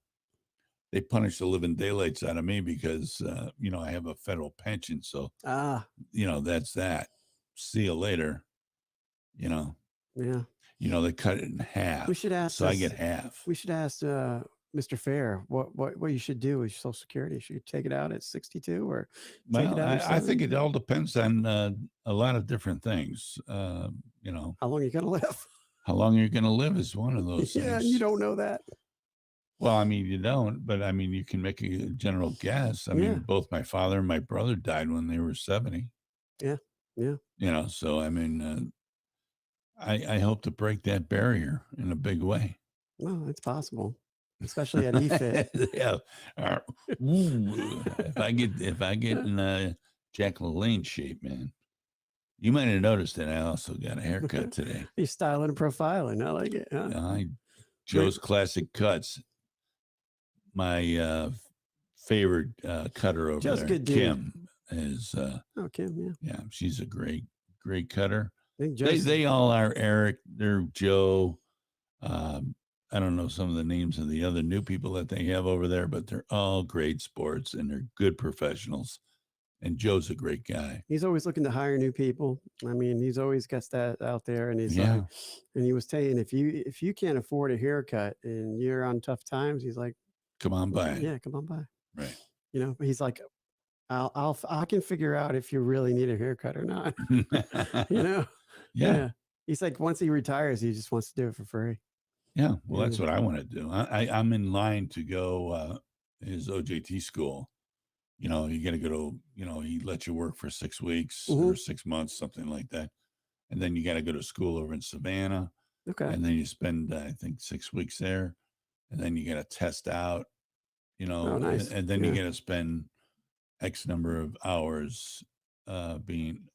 punish the living daylights out of me because, I have a federal pension. So, that's that. See you later.
Yeah.
They cut it in half.
We should ask.
So I get half.
We should ask Mr. Fair, what you should do is Social Security. Should you take it out at 62 or take
Well,
it out at
I think
70?
it all depends on a lot of different things. You know,
How long are you going to live?
how long you're going to live is one of those
Yeah,
things.
you don't know that.
Well, I mean, you don't, but I mean, you can make a general guess. I
Yeah.
mean, both my father and my brother died when they were 70.
Yeah.
You know, so I mean, I hope to break that barrier in a big way.
Well, it's possible, especially at EFIT.
Yeah. If I get in Jack LaLanne shape, man, you might have noticed that I also got a haircut today.
You're styling and profiling. I like it. Huh?
Joe's Classic Cuts. My favorite cutter over
Joe's
there,
good dude.
Kim, is.
Kim, yeah.
Yeah, she's a great cutter.
I think
They all are. Eric, they're Joe. I don't know some of the names of the other new people that they have over there, but they're all great sports and they're good professionals. And Joe's a great guy.
He's always looking to hire new people. I mean, he's always got that out there, and he's
Yeah.
like, and he was saying, if you can't afford a haircut and you're on tough times, he's like,
Come on by.
yeah, come on by.
Right.
You know, he's like, I can figure out if you really need a haircut or not. You know?
Yeah.
He's like, once he retires, he just wants to do it for free.
Yeah. Well, that's what I want to do. I'm in line to go his OJT school. You know, you got to go to, you know, he lets you work for 6 weeks or 6 months, something like that. And then you got to go to school over in Savannah.
Okay.
And then you spend, I think, 6 weeks there. And then you got to test out, you know,
Oh, nice.
and then you got to spend X number of hours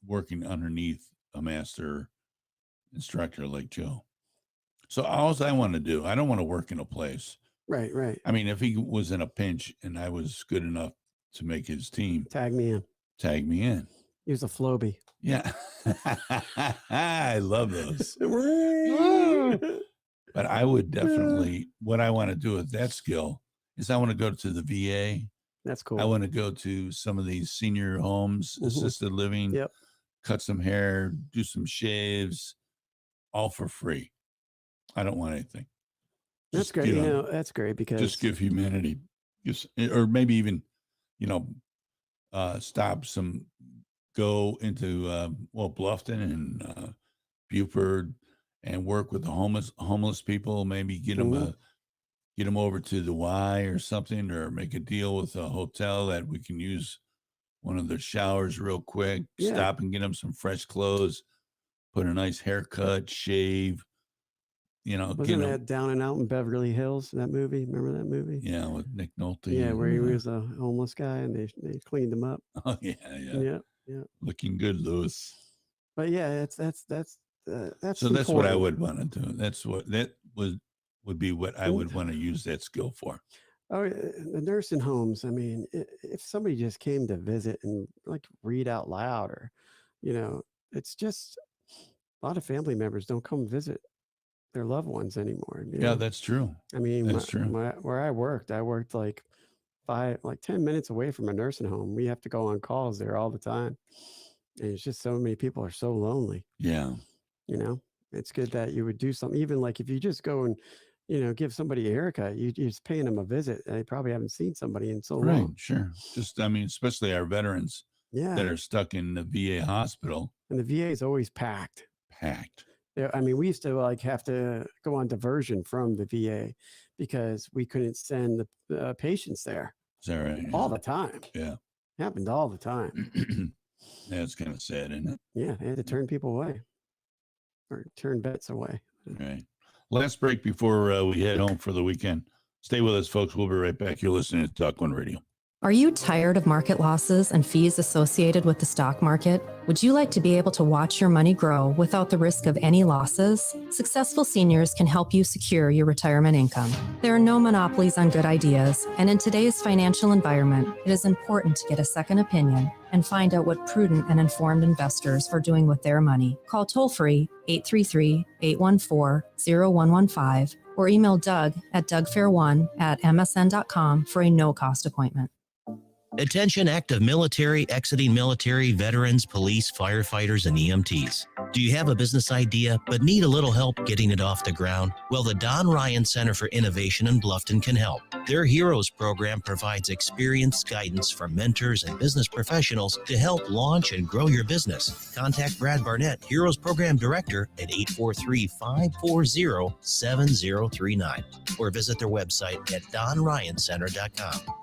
working underneath a master instructor like Joe. So all I want to do, I don't want to work in a place.
Right.
I mean, if he was in a pinch and I was good enough to make his team,
Tag me in. He was a Floby.
Yeah. I love those. But I would definitely, what I want to do with that skill is I want to go to the VA.
That's cool.
I want to go to some of these senior homes, assisted living,
Yep.
cut some hair, do some shaves, all for free. I don't want anything.
That's great. You know, that's great because
just give humanity, or maybe even, you know, go into Bluffton and Buford and work with the homeless people. Maybe get them over to the Y or something, or make a deal with a hotel that we can use one of their showers real quick.
Yeah.
Stop and get them some fresh clothes, put a nice haircut, shave. You know,
wasn't that Down and Out in Beverly Hills? That movie, remember that movie?
Yeah, with Nick Nolte.
Yeah, where he was a homeless guy and they cleaned him up.
Oh yeah. Looking good, Lewis.
But yeah, that's
so that's what I would want to do. That would be what I would want to use that skill for.
Oh, the nursing homes. I mean, if somebody just came to visit and like read out loud, or, you know, it's just a lot of family members don't come visit their loved ones anymore.
Yeah, that's true.
I mean,
that's true.
Where I worked like 10 minutes away from a nursing home. We have to go on calls there all the time. And it's just so many people are so lonely.
Yeah.
You know, it's good that you would do something, even like if you just go and, you know, give somebody a haircut, you're just paying them a visit. They probably haven't seen somebody in so long.
Right. Sure. Just, I mean, especially our veterans that are stuck in the VA hospital.
And the VA is always packed. I mean, we used to like have to go on diversion from the VA because we couldn't send the patients there.
Is that right?
All the time.
Yeah.
Happened all the time.
Yeah, it's kind of sad, isn't it?
Yeah, they had to turn people away or turn vets away.
Right. Last break before we head home for the weekend. Stay with us, folks. We'll be right back. You're listening to TalkOne Radio.
Are you tired of market losses and fees associated with the stock market? Would you like to be able to watch your money grow without the risk of any losses? Successful Seniors can help you secure your retirement income. There are no monopolies on good ideas, and in today's financial environment, it is important to get a second opinion and find out what prudent and informed investors are doing with their money. Call toll-free 833-814-0115 or email Doug at dougfair1@msn.com for a no-cost appointment.
Attention active military, exiting military, veterans, police, firefighters, and EMTs. Do you have a business idea but need a little help getting it off the ground? Well, the Don Ryan Center for Innovation in Bluffton can help. Their Heroes program provides experienced guidance from mentors and business professionals to help launch and grow your business. Contact Brad Barnett, Heroes Program Director, at 843-540-7039 or visit their website at donryancenter.com.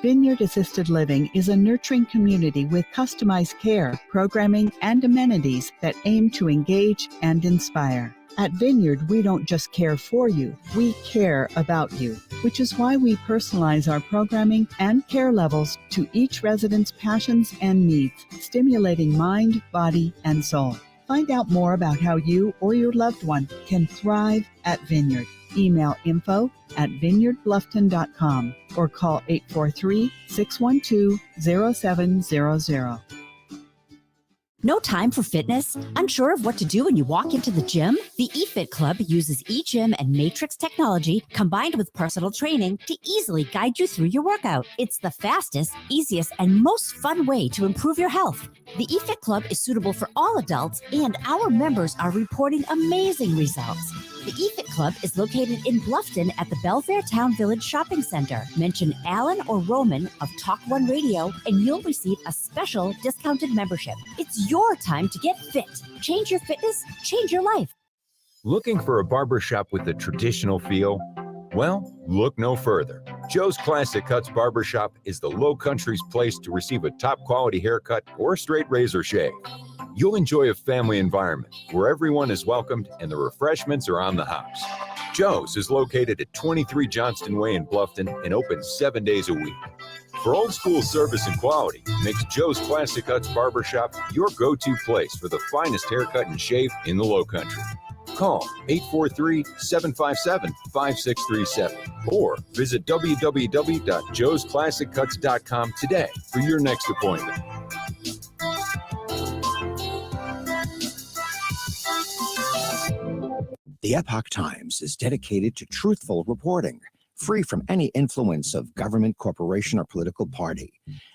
Vineyard Assisted Living is a nurturing community with customized care, programming, and amenities that aim to engage and inspire. At Vineyard, we don't just care for you, we care about you, which is why we personalize our programming and care levels to each resident's passions and needs, stimulating mind, body, and soul. Find out more about how you or your loved one can thrive at Vineyard. Email info@vineyardbluffton.com or call 843-612-0700.
No time for fitness? Unsure of what to do when you walk into the gym? The eFit Club uses eGym and Matrix technology combined with personal training to easily guide you through your workout. It's the fastest, easiest, and most fun way to improve your health. The eFit Club is suitable for all adults, and our members are reporting amazing results. The eFit Club is located in Bluffton at the Belfair Town Village Shopping Center. Mention Alan or Roman of TalkOne Radio, and you'll receive a special discounted membership. It's your time to get fit. Change your fitness, change your life.
Looking for a barbershop with a traditional feel? Well, look no further. Joe's Classic Cuts Barbershop is the Low Country's place to receive a top quality haircut or straight razor shave. You'll enjoy a family environment where everyone is welcomed and the refreshments are on the house. Joe's is located at 23 Johnston Way in Bluffton and open 7 days a week. For old school service and quality, makes Joe's Classic Cuts Barbershop your go-to place for the finest haircut and shave in the Low Country. Call 843-757-5637 or visit www.joesclassiccuts.com today for your next appointment.
The Epoch Times is dedicated to truthful reporting, free from any influence of government, corporation, or political party.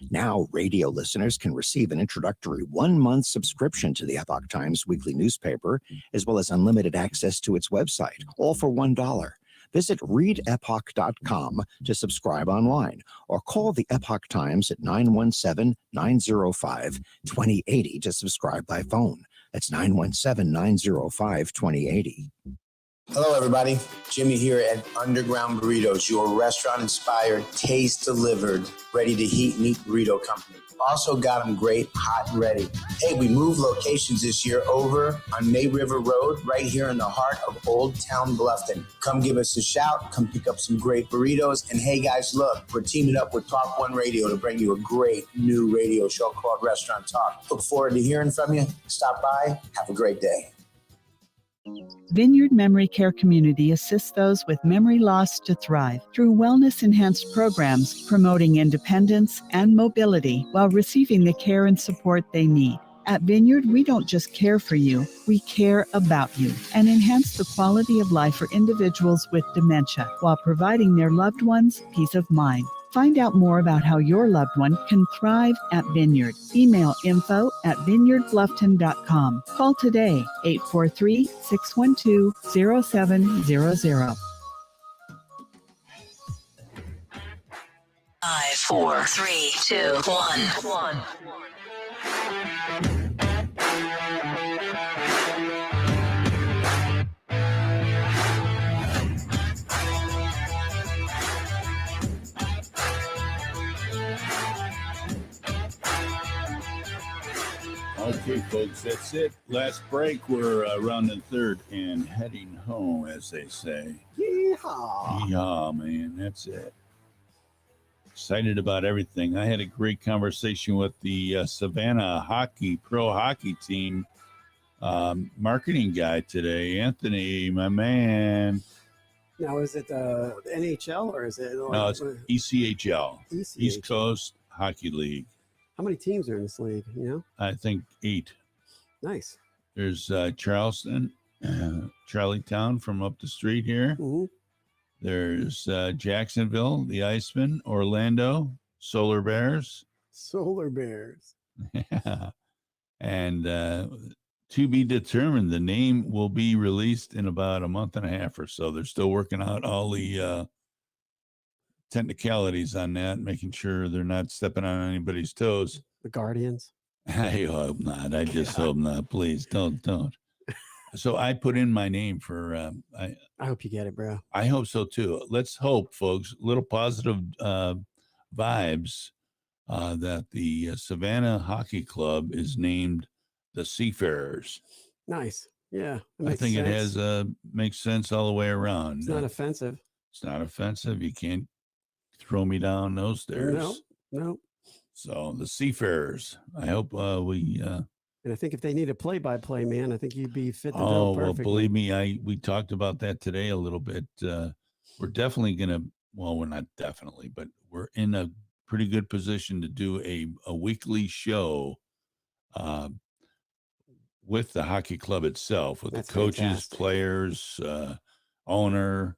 Now, radio listeners can receive an introductory 1-month subscription to the Epoch Times weekly newspaper, as well as unlimited access to its website, all for $1. Visit readepoch.com to subscribe online or call the Epoch Times at 917-905-2080 to subscribe by phone. That's 917-905-2080.
Hello, everybody. Jimmy here at Underground Burritos, your restaurant-inspired, taste-delivered, ready-to-heat meat burrito company. Also got them great, hot and ready. Hey, we moved locations this year over on May River Road, right here in the heart of Old Town Bluffton. Come give us a shout. Come pick up some great burritos. And hey, guys, look, we're teaming up with TalkOne Radio to bring you a great new radio show called Restaurant Talk. Look forward to hearing from you. Stop by. Have a great day.
Vineyard Memory Care Community assists those with memory loss to thrive through wellness-enhanced programs promoting independence and mobility while receiving the care and support they need. At Vineyard, we don't just care for you, we care about you and enhance the quality of life for individuals with dementia while providing their loved ones peace of mind. Find out more about how your loved one can thrive at Vineyard. Email info@vineyardbluffton.com. Call today, 843-612-0700.
5, 4, 3, 2, 1.
Okay, folks, that's it. Last break. We're rounding third and heading home, as they say.
Yeehaw.
Yeehaw, man. That's it. Excited about everything. I had a great conversation with the Savannah pro hockey team marketing guy today. Anthony, my man.
Now, is it the NHL or is it?
No, it's ECHL,
ECHL.
East Coast Hockey League.
How many teams are in this league? You know?
I think 8.
Nice.
There's Charleston, Charlietown from up the street here.
Mm-hmm.
There's Jacksonville, the Icemen, Orlando, Solar Bears.
Solar Bears.
Yeah. And to be determined, the name will be released in about a month and a half or so. They're still working out all the technicalities on that, making sure they're not stepping on anybody's toes.
The Guardians.
I hope not. I just hope not. Please don't. So I put in my name for.
I hope you get it, bro.
I hope so too. Let's hope, folks. Little positive vibes that the Savannah Hockey Club is named the Seafarers.
Nice. Yeah,
I think it has makes sense all the way around.
It's not offensive.
It's not offensive. You can't throw me down those stairs.
No.
So the Seafarers. I hope we.
And I think if they need a play-by-play man, I think you'd be fit the bill
Oh well,
perfectly.
believe me, we talked about that today a little bit. We're definitely gonna. Well, we're not definitely, but we're in a pretty good position to do a weekly show with the hockey club itself, with
That's
the coaches,
fantastic.
players, owner,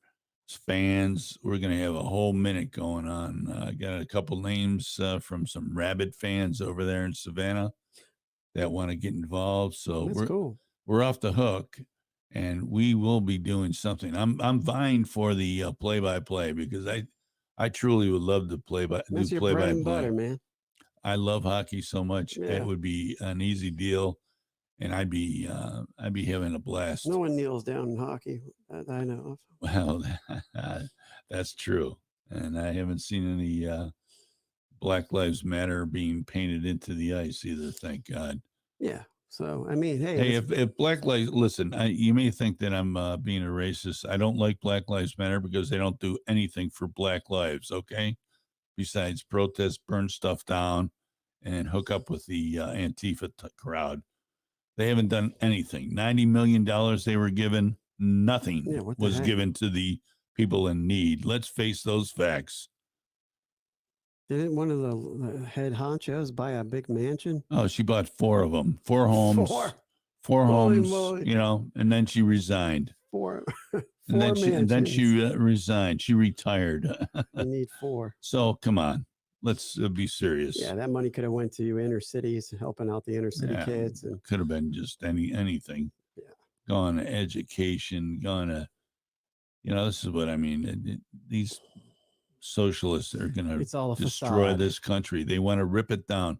fans. We're going to have a whole minute going on. I got a couple names from some rabid fans over there in Savannah that want to get involved. So
That's cool.
we're off the hook, and we will be doing something. I'm vying for the play-by-play because I truly would love to
That's
do
your bread and
play-by-play.
butter, man.
I love hockey so much.
Yeah.
It would be an easy deal, and I'd be having a blast.
No one kneels down in hockey that I know of.
Well, that's true, and I haven't seen any Black Lives Matter being painted into the ice either. Thank God.
Yeah. So I mean, hey,
Hey, if Black Lives, listen, you may think that I'm being a racist. I don't like Black Lives Matter because they don't do anything for Black lives. Okay, besides protest, burn stuff down, and hook up with the Antifa crowd. They haven't done anything. $90 million they were given, nothing was given to the people in need. Let's face those facts.
Didn't one of the head honchos buy a big mansion?
Oh, she bought 4 of them, 4 homes, 4
Holy
homes,
moly.
and then she resigned.
Four
And then she resigned. She retired.
You need 4.
So come on, let's be serious.
Yeah, that money could have went to inner cities, helping out the inner city kids, and
could have been just anything.
Yeah,
gone to education, gone to, this is what I mean. These socialists are going to destroy
facade.
this country. They want to rip it down.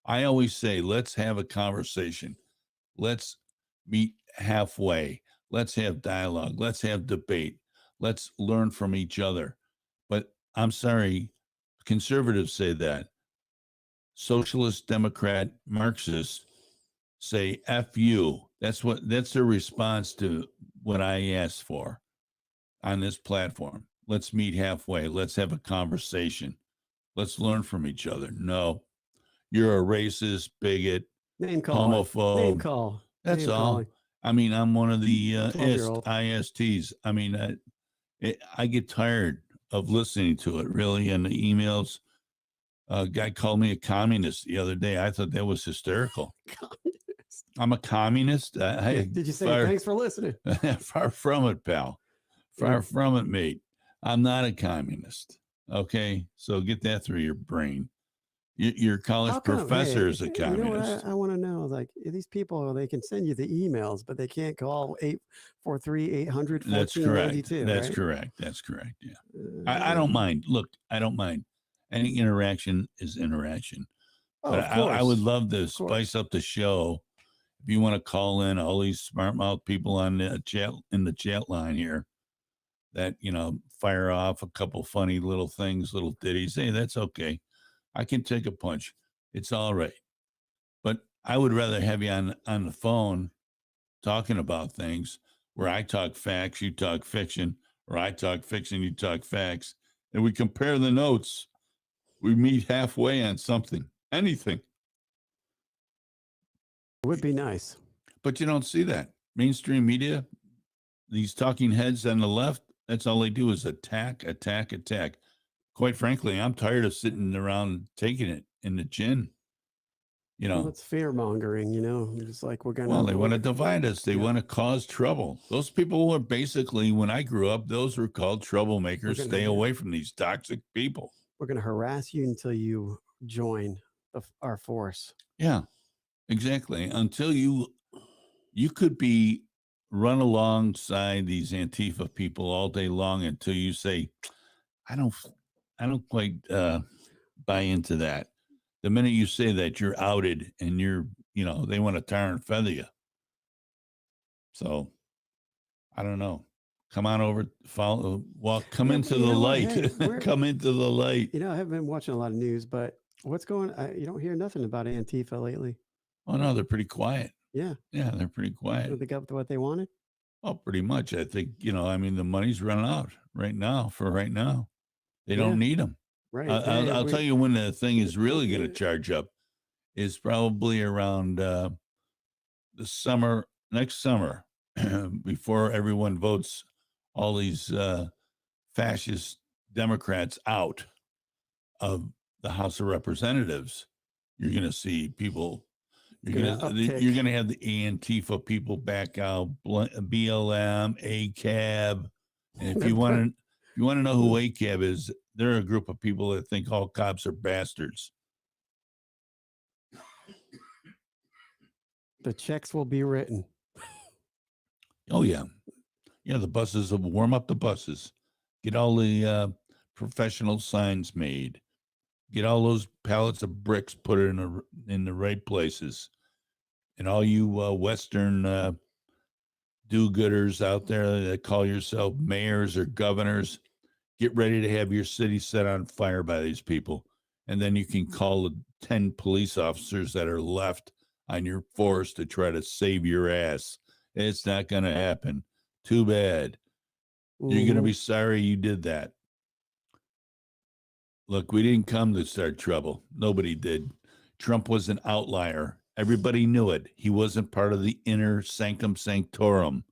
I always say, let's have a conversation. Let's meet halfway. Let's have dialogue. Let's have debate. Let's learn from each other. But I'm sorry, conservatives say that. Socialist, Democrat, Marxists say F you. That's their response to what I asked for on this platform. Let's meet halfway. Let's have a conversation. Let's learn from each other. No, you're a racist, bigot,
name call,
homophobe.
Name call.
That's
name
all.
calling.
I mean, I'm one of the
12-year-old.
ISTs. I mean, I get tired of listening to it, really, and the emails. A guy called me a communist the other day. I thought that was hysterical. I'm a communist.
Did you say thanks for listening?
Far from it, pal. Far from it, mate. I'm not a communist. Okay, so get that through your brain. Your college professor is a communist.
You know what I want to know? Like these people, they can send you the emails, but they can't call 843-800-1492.
That's correct. That's
right?
correct. That's correct. Yeah, I don't mind. Look, I don't mind. Any interaction is interaction. But I would love to spice up the show. If you want to call in all these smart mouth people on the chat line here that, fire off a couple funny little things, little ditties. Hey, that's okay. I can take a punch. It's all right. But I would rather have you on the phone talking about things where I talk facts, you talk fiction, or I talk fiction, you talk facts, and we compare the notes. We meet halfway on something, anything.
It would be nice.
But you don't see that. Mainstream media, these talking heads on the left, that's all they do is attack, attack, attack. Quite frankly, I'm tired of sitting around taking it in the chin.
Well, it's fear mongering, It's like we're going to.
Well, they want to divide us. They want to cause trouble. Those people were basically, when I grew up, those were called troublemakers. Stay away from these toxic people.
we're going to harass you until you join our force.
Yeah, exactly. Until you could be run alongside these Antifa people all day long until you say, I don't quite buy into that. The minute you say that, you're outed, and they want to tar and feather you. So I don't know. Come on over, come into the light.
Hey,
come into the light.
I haven't been watching a lot of news, but what's going on? You don't hear nothing about Antifa lately.
Oh no, they're pretty quiet.
Yeah.
Yeah, they're pretty quiet.
They got what they wanted?
Well, pretty much. I think, the money's running out right now. They don't need them.
Right.
I'll tell you when the thing is really going to charge up is probably around the summer, next summer, before everyone votes all these fascist Democrats out of the House of Representatives. You're going to see people. You're going to have the Antifa people back out, BLM, ACAB, and if you want to know who ACAB is, they're a group of people that think all cops are bastards.
The checks will be written.
Oh yeah, the buses will warm up the buses. Get all the professional signs made. Get all those pallets of bricks put in the right places. And all you Western do-gooders out there that call yourself mayors or governors, get ready to have your city set on fire by these people. And then you can call the 10 police officers that are left on your force to try to save your ass. It's not going to happen. Too bad. You're going to be sorry you did that. Look, we didn't come to start trouble. Nobody did. Trump was an outlier. Everybody knew it. He wasn't part of the inner sanctum sanctorum.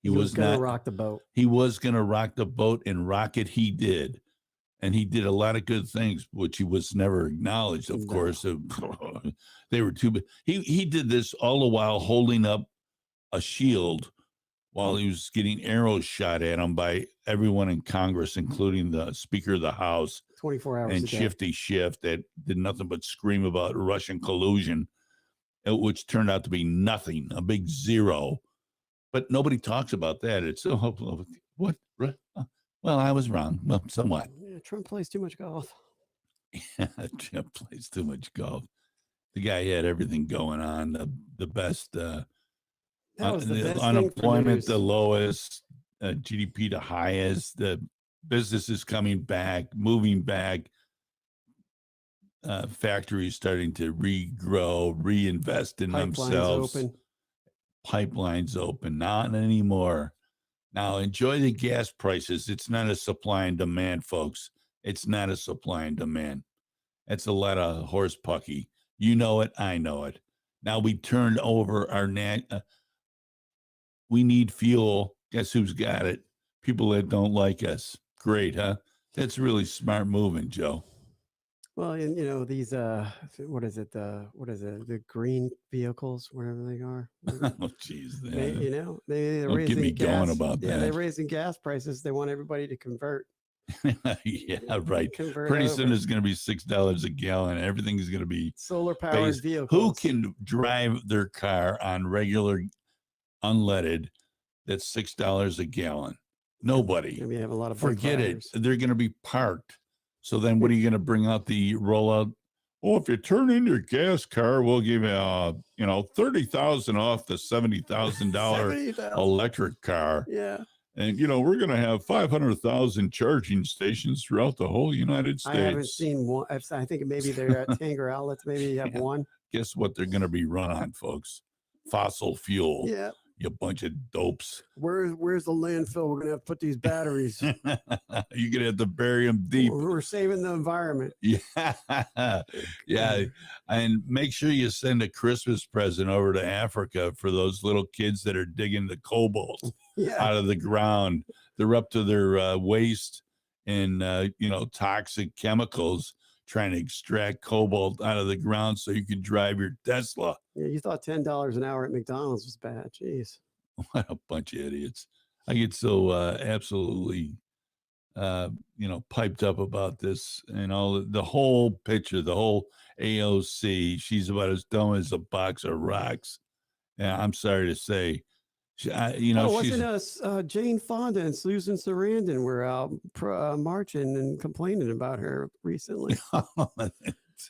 He was
going
not
to rock the boat.
He was going to rock the boat, and rock it he did. And he did a lot of good things, which he was never acknowledged, of course. They were too big. He did this all the while holding up a shield while he was getting arrows shot at him by everyone in Congress, including the Speaker of the House.
24 hours
and
a day.
Shifty Schiff that did nothing but scream about Russian collusion, which turned out to be nothing, a big zero. But nobody talks about that. It's what? Well, I was wrong. Well, somewhat.
Yeah, Trump plays too much golf.
Yeah, Trump plays too much golf. The guy had everything going on. The best.
That was the best
unemployment,
thing
the lowest. GDP the highest. The business is coming back, moving back. Factories starting to regrow, reinvest in themselves. Pipelines open. Not anymore. Now enjoy the gas prices. It's not a supply and demand, folks. It's not a supply and demand. That's a lot of horse pucky. You know it. I know it. Now we turned over our we need fuel. Guess who's got it? People that don't like us. Great, huh? That's really smart moving, Joe.
Well, and these what is it? The green vehicles, whatever they are.
Oh, jeez.
They're
don't
raising
get me
gas.
going about
Yeah,
that.
they're raising gas prices. They want everybody to convert.
Yeah, right.
Convert
Pretty
over.
soon it's going to be $6 a gallon. Everything is going to be
solar powered vehicles.
Who can drive their car on regular unleaded that's $6 a gallon? Nobody.
We have a lot of
forget it. They're going to be parked. So then what are you going to bring out the rollout? Oh, if you turn in your gas car, we'll give you $30,000 off the $70,000 electric car.
Yeah.
And, we're going to have 500,000 charging stations throughout the whole United States.
I haven't seen one. I think maybe they're at Tanger outlets. Maybe you have one.
Guess what they're going to be run on, folks? Fossil fuel.
Yeah.
You bunch of dopes.
Where's the landfill? We're going to have to put these batteries.
You're going to have to bury them deep.
We're saving the environment.
Yeah. Yeah. And make sure you send a Christmas present over to Africa for those little kids that are digging the cobalt out of the ground. They're up to their waist in, toxic chemicals trying to extract cobalt out of the ground so you can drive your Tesla.
Yeah, you thought $10 an hour at McDonald's was bad. Jeez.
What a bunch of idiots. I get so absolutely piped up about this and all the whole picture, the whole AOC. She's about as dumb as a box of rocks. Yeah, I'm sorry to say.
Wasn't us Jane Fonda and Susan Sarandon were out marching and complaining about her recently?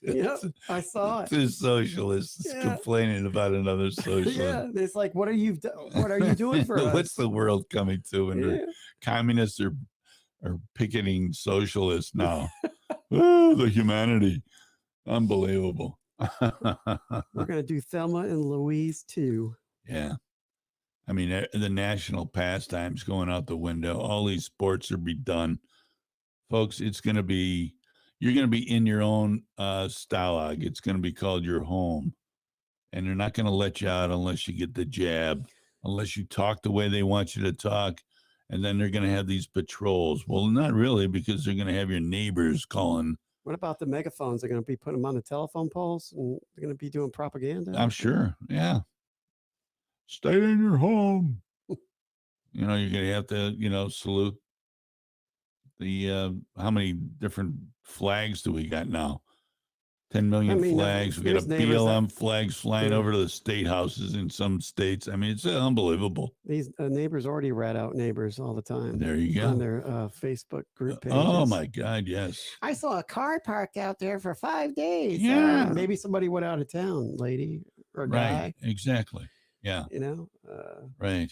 Yep, I saw it.
Two socialists complaining about another socialist.
Yeah, it's like, what are you doing for us?
What's the world coming to? And communists are picketing socialists now. The humanity, unbelievable.
We're gonna do Thelma and Louise too.
Yeah, I mean the national pastimes going out the window. All these sports are be done, folks. You're going to be in your own stalag. It's going to be called your home. And they're not going to let you out unless you get the jab, unless you talk the way they want you to talk. And then they're going to have these patrols. Well, not really, because they're going to have your neighbors calling.
What about the megaphones? They're going to be putting them on the telephone poles and they're going to be doing propaganda?
I'm sure. Yeah. Stay in your home. You're going to have to, salute the how many different flags do we got now? 10 million flags. We got a BLM flags flying over to the state houses in some states. I mean, it's unbelievable.
These neighbors already rat out neighbors all the time.
There you go.
On their Facebook group pages.
Oh my God, yes.
I saw a car parked out there for 5 days.
Yeah.
Maybe somebody went out of town, lady or guy.
Right, exactly. Yeah. Right.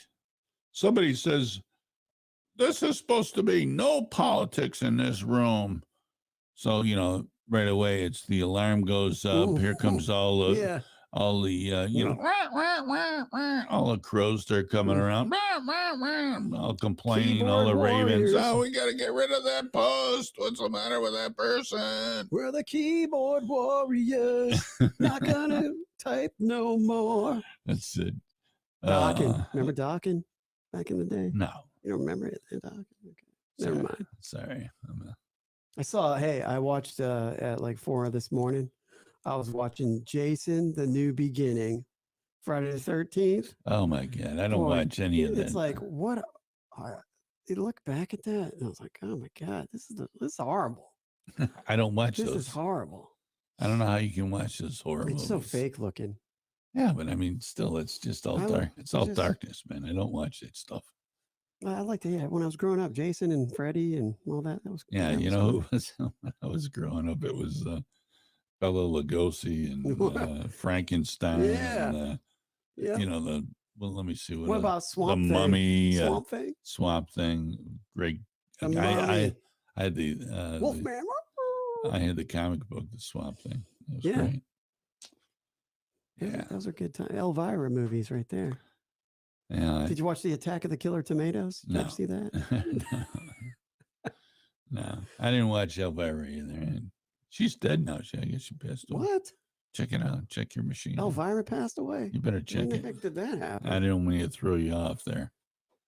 Somebody says, this is supposed to be no politics in this room. So, right away, it's the alarm goes up. Ooh, here comes all the, all the crows start coming around, all complaining, keyboard all the ravens. Oh, we got to get rid of that post. What's the matter with that person?
We're the keyboard warriors. Not going to type no more.
That's it.
Docking. Remember Docking back in the day?
No.
You don't remember it? Docking? Okay. Never mind.
Sorry.
I watched at like 4 this morning. I was watching Jason, the New Beginning, Friday the 13th.
Oh my God. I don't watch any of that.
It's like, what? You look back at that and I was like, oh my God, this is horrible.
I don't watch those.
This is horrible.
I don't know how you can watch this horror
It's
movies.
so fake looking.
Yeah, but I mean, still, it's just all dark. It's all darkness, man. I don't watch that stuff.
I liked it. When I was growing up, Jason and Freddy and all that. That was
who was when I was growing up? It was Bela Lugosi and Frankenstein.
Yeah.
And, let me see
what about Swamp
the
Thing?
Mummy,
Thing.
Swamp Thing. Great.
I
had the
Wolfman.
I had the comic book, the Swamp Thing. It was great.
Yeah, those are good times. Elvira movies right there.
Yeah.
Did you watch the Attack of the Killer Tomatoes? Did you ever see that?
No, I didn't watch Elvira either. She's dead now. I guess she passed away.
What?
Check it out. Check your machine.
Elvira passed away.
You better check it.
When the heck did that happen?
I didn't mean to throw you off there.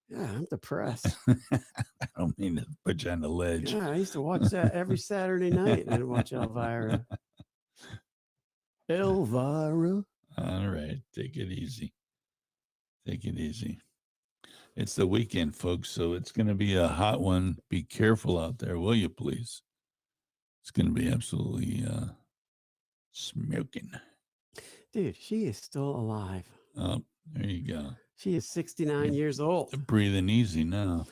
Yeah, I'm depressed.
I don't mean to put you on the ledge.
Yeah, I used to watch that every Saturday night. I'd watch Elvira. Elvira.
All right. Take it easy. Take it easy. It's the weekend, folks, so it's going to be a hot one. Be careful out there, will you, please? It's going to be absolutely smoking.
Dude, she is still alive.
Oh, there you go.
She is 69 years old.
Breathing easy now.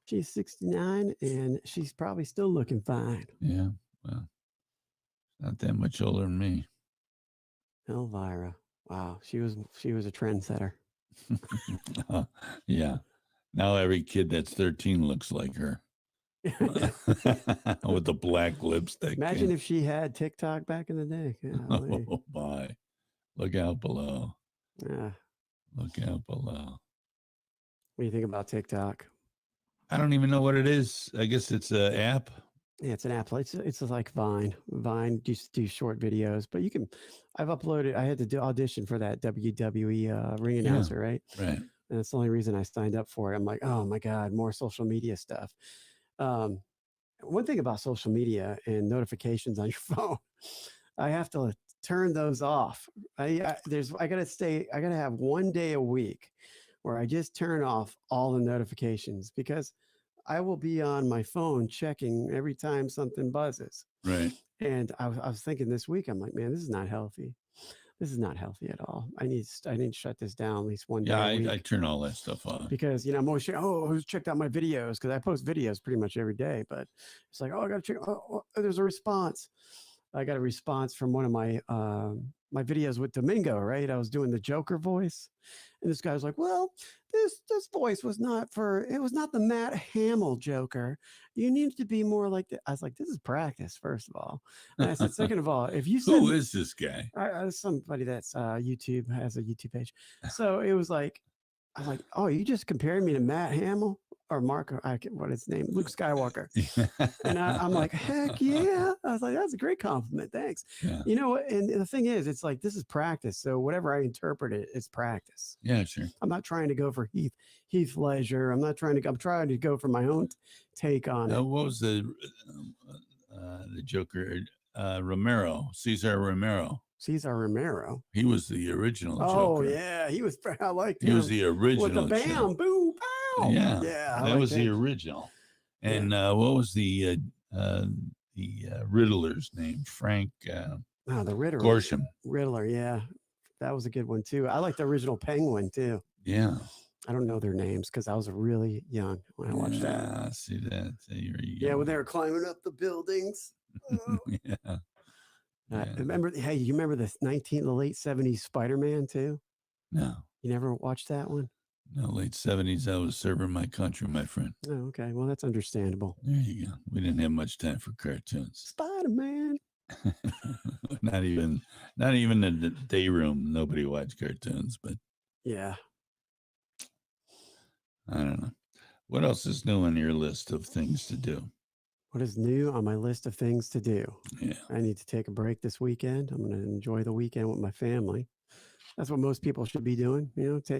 She's 69, and she's probably still looking fine.
Yeah, well, not that much older than me.
Elvira. Wow, she was a trendsetter.
Yeah. Now every kid that's 13 looks like her. With the black lipstick.
Imagine if she had TikTok back in the day.
Oh, bye. Look out below.
Yeah.
Look out below.
What do you think about TikTok?
I don't even know what it is. I guess it's an app.
Yeah, it's an app. It's like Vine. Vine just do short videos, but you can. I've uploaded. I had to audition for that WWE ring announcer, right?
Right.
And that's the only reason I signed up for it. I'm like, oh my God, more social media stuff. One thing about social media and notifications on your phone, I have to turn those off. I gotta have one day a week where I just turn off all the notifications because I will be on my phone checking every time something buzzes.
Right.
And I was thinking this week, I'm like, man, this is not healthy. This is not healthy at all. I need to shut this down at least one day
Yeah,
a week.
I turn all that stuff off.
Because, I'm always saying, oh, who's checked out my videos? Because I post videos pretty much every day. But it's like, oh, I got to check. Oh, there's a response. I got a response from one of my my videos with Domingo, right? I was doing the Joker voice. And this guy was like, well, this voice was not the Matt Hamill Joker. You need to be more like that. I was like, this is practice, first of all. And I said, second of all, if you send
Who is this guy?
somebody that's YouTube has a YouTube page. So it was like, I was like, oh, you just compared me to Matt Hamill or Mark, what his name, Luke Skywalker. And I'm like, heck yeah. I was like, that's a great compliment. Thanks.
Yeah.
You know what? And the thing is, it's like, this is practice. So whatever I interpret it, it's practice.
Yeah, sure.
I'm not trying to go for Heath Ledger. I'm trying to go for my own take on it.
What was the Joker? Romero, Cesar Romero.
Cesar Romero.
He was the original Joker.
Oh yeah, he was. I liked him.
He was the original.
With the bam, boom, pow.
Yeah,
yeah.
That was the original. And what was the Riddler's name? Frank.
The Riddler.
Gorsham.
Riddler. Yeah, that was a good one too. I like the original Penguin too.
Yeah.
I don't know their names because I was really young when I watched that.
See that?
Yeah, when they were climbing up the buildings.
Yeah.
Remember? Hey, you remember the late '70s Spider-Man too?
No.
You never watched that one?
No, late '70s. I was serving my country, my friend.
Oh, okay. Well, that's understandable.
There you go. We didn't have much time for cartoons.
Spider-Man.
not even in the day room. Nobody watched cartoons, but
yeah.
I don't know. What else is new on your list of things to do?
What is new on my list of things to do?
Yeah.
I need to take a break this weekend. I'm going to enjoy the weekend with my family. That's what most people should be doing.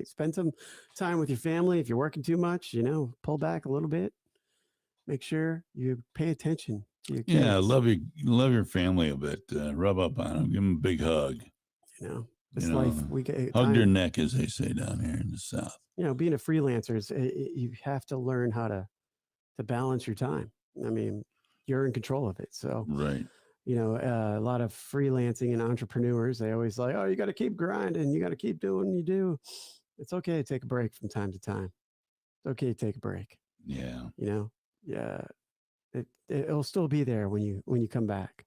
Spend some time with your family. If you're working too much, pull back a little bit. Make sure you pay attention to your kids.
Yeah, love your family a bit. Rub up on them. Give them a big hug.
Life. We get
hug their neck, as they say down here in the South.
Being a freelancer is you have to learn how to balance your time. I mean, you're in control of it. So,
right.
A lot of freelancing and entrepreneurs, they always like, oh, you got to keep grinding. You got to keep doing what you do. It's okay to take a break from time to time. It's okay to take a break.
Yeah.
Yeah. It'll still be there when you come back,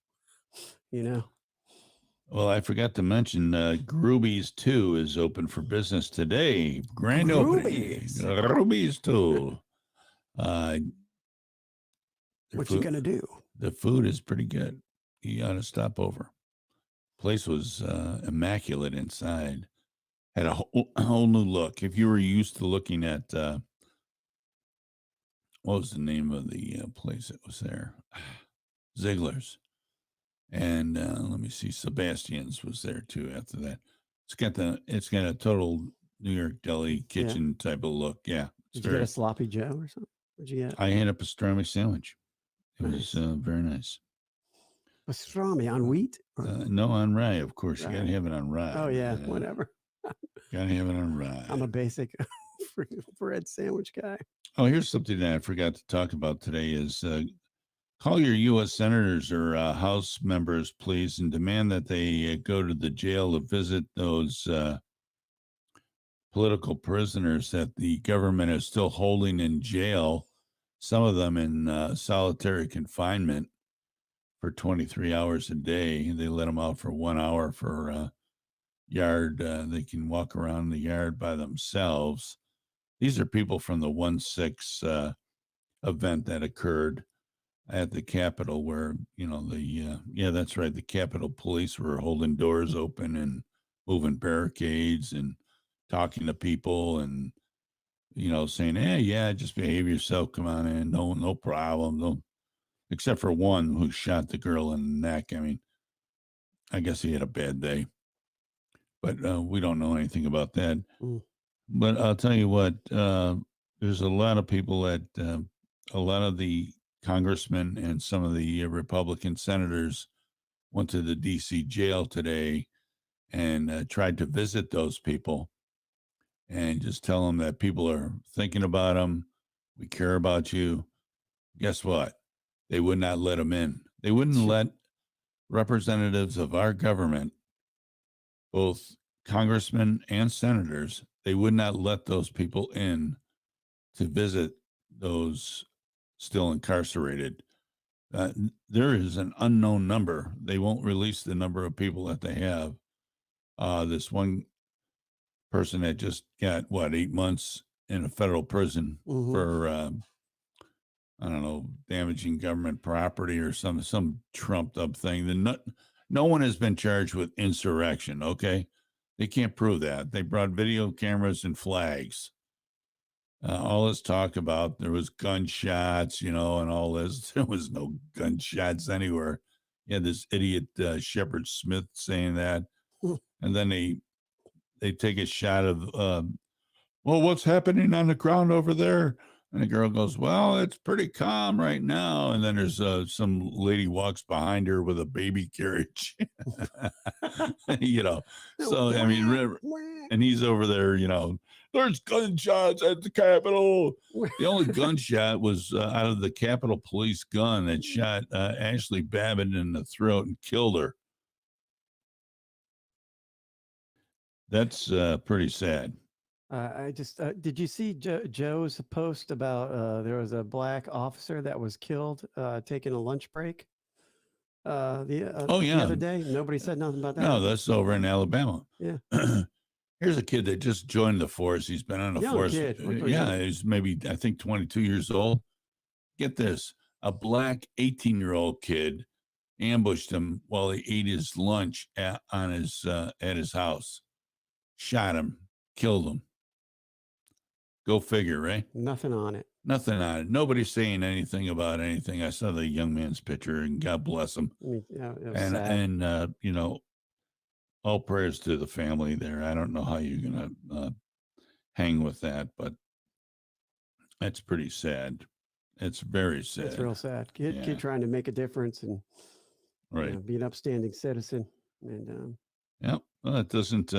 Well, I forgot to mention Grooby's 2 is open for business today. Grand opening. Grooby's 2.
What you going to do?
The food is pretty good. You ought to stop over. Place was immaculate inside. Had a whole new look. If you were used to looking at, what was the name of the place that was there? Ziegler's. And let me see, Sebastian's was there too after that. It's got a total New York deli kitchen type of look. Yeah.
Did you get a sloppy Joe or something? What'd you get?
I had a pastrami sandwich. It was very nice.
Pastrami on wheat?
No, on rye, of course. You got to have it on rye.
Oh, yeah, whatever.
Got to have it on rye.
I'm a basic bread sandwich guy.
Oh, here's something that I forgot to talk about today is call your U.S. senators or House members, please, and demand that they go to the jail to visit those political prisoners that the government is still holding in jail, some of them in solitary confinement for 23 hours a day. They let them out for 1 hour for yard. They can walk around the yard by themselves. These are people from the 1/6 event that occurred at the Capitol where, that's right. The Capitol Police were holding doors open and moving barricades and talking to people and, saying, hey, yeah, just behave yourself. Come on in. No problem. Don't, except for one who shot the girl in the neck. I mean, I guess he had a bad day, but we don't know anything about that. But I'll tell you what, there's a lot of people that a lot of the congressmen and some of the Republican senators went to the D.C. jail today and tried to visit those people and just tell them that people are thinking about them. We care about you. Guess what? They would not let them in. They wouldn't let representatives of our government, both congressmen and senators, they would not let those people in to visit those still incarcerated. There is an unknown number. They won't release the number of people that they have. This one person that just got 8 months in a federal prison for I don't know, damaging government property or some trumped up thing. No one has been charged with insurrection. Okay, they can't prove that. They brought video cameras and flags. All this talk about there was gunshots, and all this. There was no gunshots anywhere. You had this idiot Shepard Smith saying that, and then they take a shot of, well, what's happening on the ground over there? And the girl goes, well, it's pretty calm right now. And then there's some lady walks behind her with a baby carriage, So, I mean, and he's over there, there's gunshots at the Capitol. The only gunshot was out of the Capitol Police gun that shot Ashley Babbitt in the throat and killed her. That's pretty sad.
I just did you see Joe's post about there was a black officer that was killed taking a lunch break the other day? Nobody said nothing about that.
No, that's over in Alabama.
Yeah.
Here's a kid that just joined the force. He's been on the
Young
force.
kid.
He's maybe, I think, 22 years old. Get this. A black 18-year-old kid ambushed him while he ate his lunch at his house. Shot him. Killed him. Go figure, right?
Nothing on it.
Nothing on it. Nobody's saying anything about anything. I saw the young man's picture, and God bless him.
Yeah, it was
And
sad.
all prayers to the family there. I don't know how you're gonna hang with that, but that's pretty sad. It's very sad.
It's real sad. Kid trying to make a difference and be an upstanding citizen. And
well, it doesn't.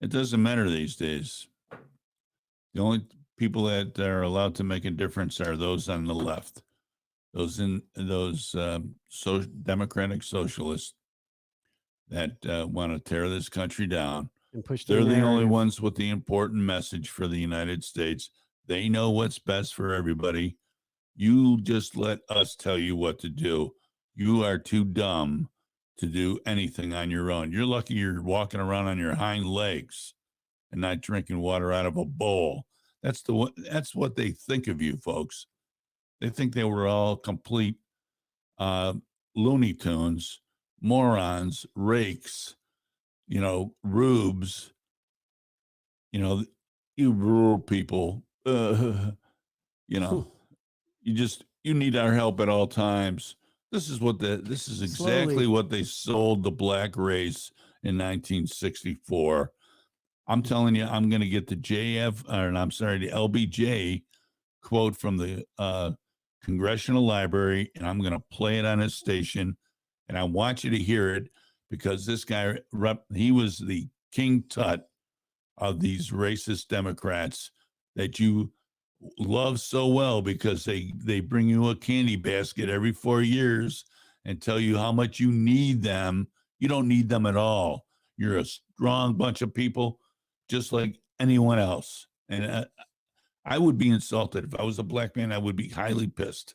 It doesn't matter these days. The only people that are allowed to make a difference are those on the left, those democratic socialists that want to tear this country down.
And push.
They're the only ones with the important message for the United States. They know what's best for everybody. You just let us tell you what to do. You are too dumb to do anything on your own. You're lucky you're walking around on your hind legs and not drinking water out of a bowl. That's what they think of you, folks. They think they were all complete Looney Tunes, morons, rakes, rubes, you rural people, you need our help at all times. This is exactly what they sold the black race in 1964. I'm telling you, I'm going to get the the LBJ quote from the Congressional Library, and I'm going to play it on his station, and I want you to hear it because this guy, he was the King Tut of these racist Democrats that you love so well because they bring you a candy basket every 4 years and tell you how much you need them. You don't need them at all. You're a strong bunch of people just like anyone else. And I would be insulted. If I was a black man, I would be highly pissed.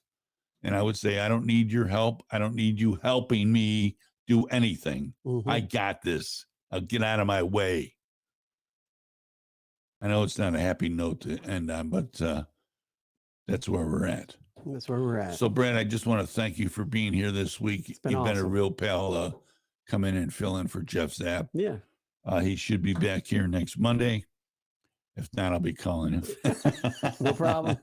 And I would say, I don't need your help. I don't need you helping me do anything.
Mm-hmm.
I got this. I'll get out of my way. I know it's not a happy note to end on, but that's where we're at.
That's where we're at.
So, Brad, I just want to thank you for being here this week. You've been a real pal. Come in and fill in for Jeff Zapp.
Yeah.
He should be back here next Monday. If not, I'll be calling him.
No problem.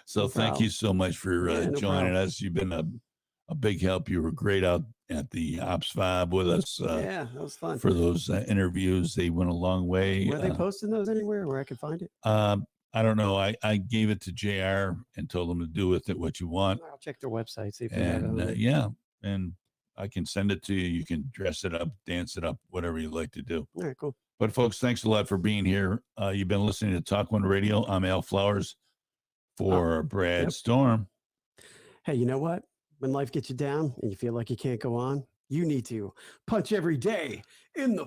So thank you so much for joining us. You've been a big help. You were great out at the Ops Fob with us.
Yeah, that was fun.
For those interviews, they went a long way.
Were they posting those anywhere where I could find it?
I don't know. I gave it to JR and told him to do with it what you want.
I'll check their website, see if they
have it. And I can send it to you. You can dress it up, dance it up, whatever you like to do.
All right, cool.
But folks, thanks a lot for being here. You've been listening to TalkOne Radio. I'm Al Flowers for Brad Storm.
Hey, you know what? When life gets you down and you feel like you can't go on, you need to punch every day in the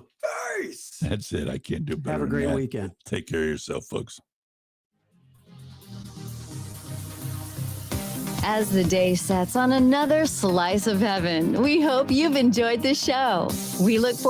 face.
That's it. I can't do better.
Have a
than
great
that.
weekend.
Take care of yourself, folks.
As the day sets on another slice of heaven, we hope you've enjoyed the show. We look forward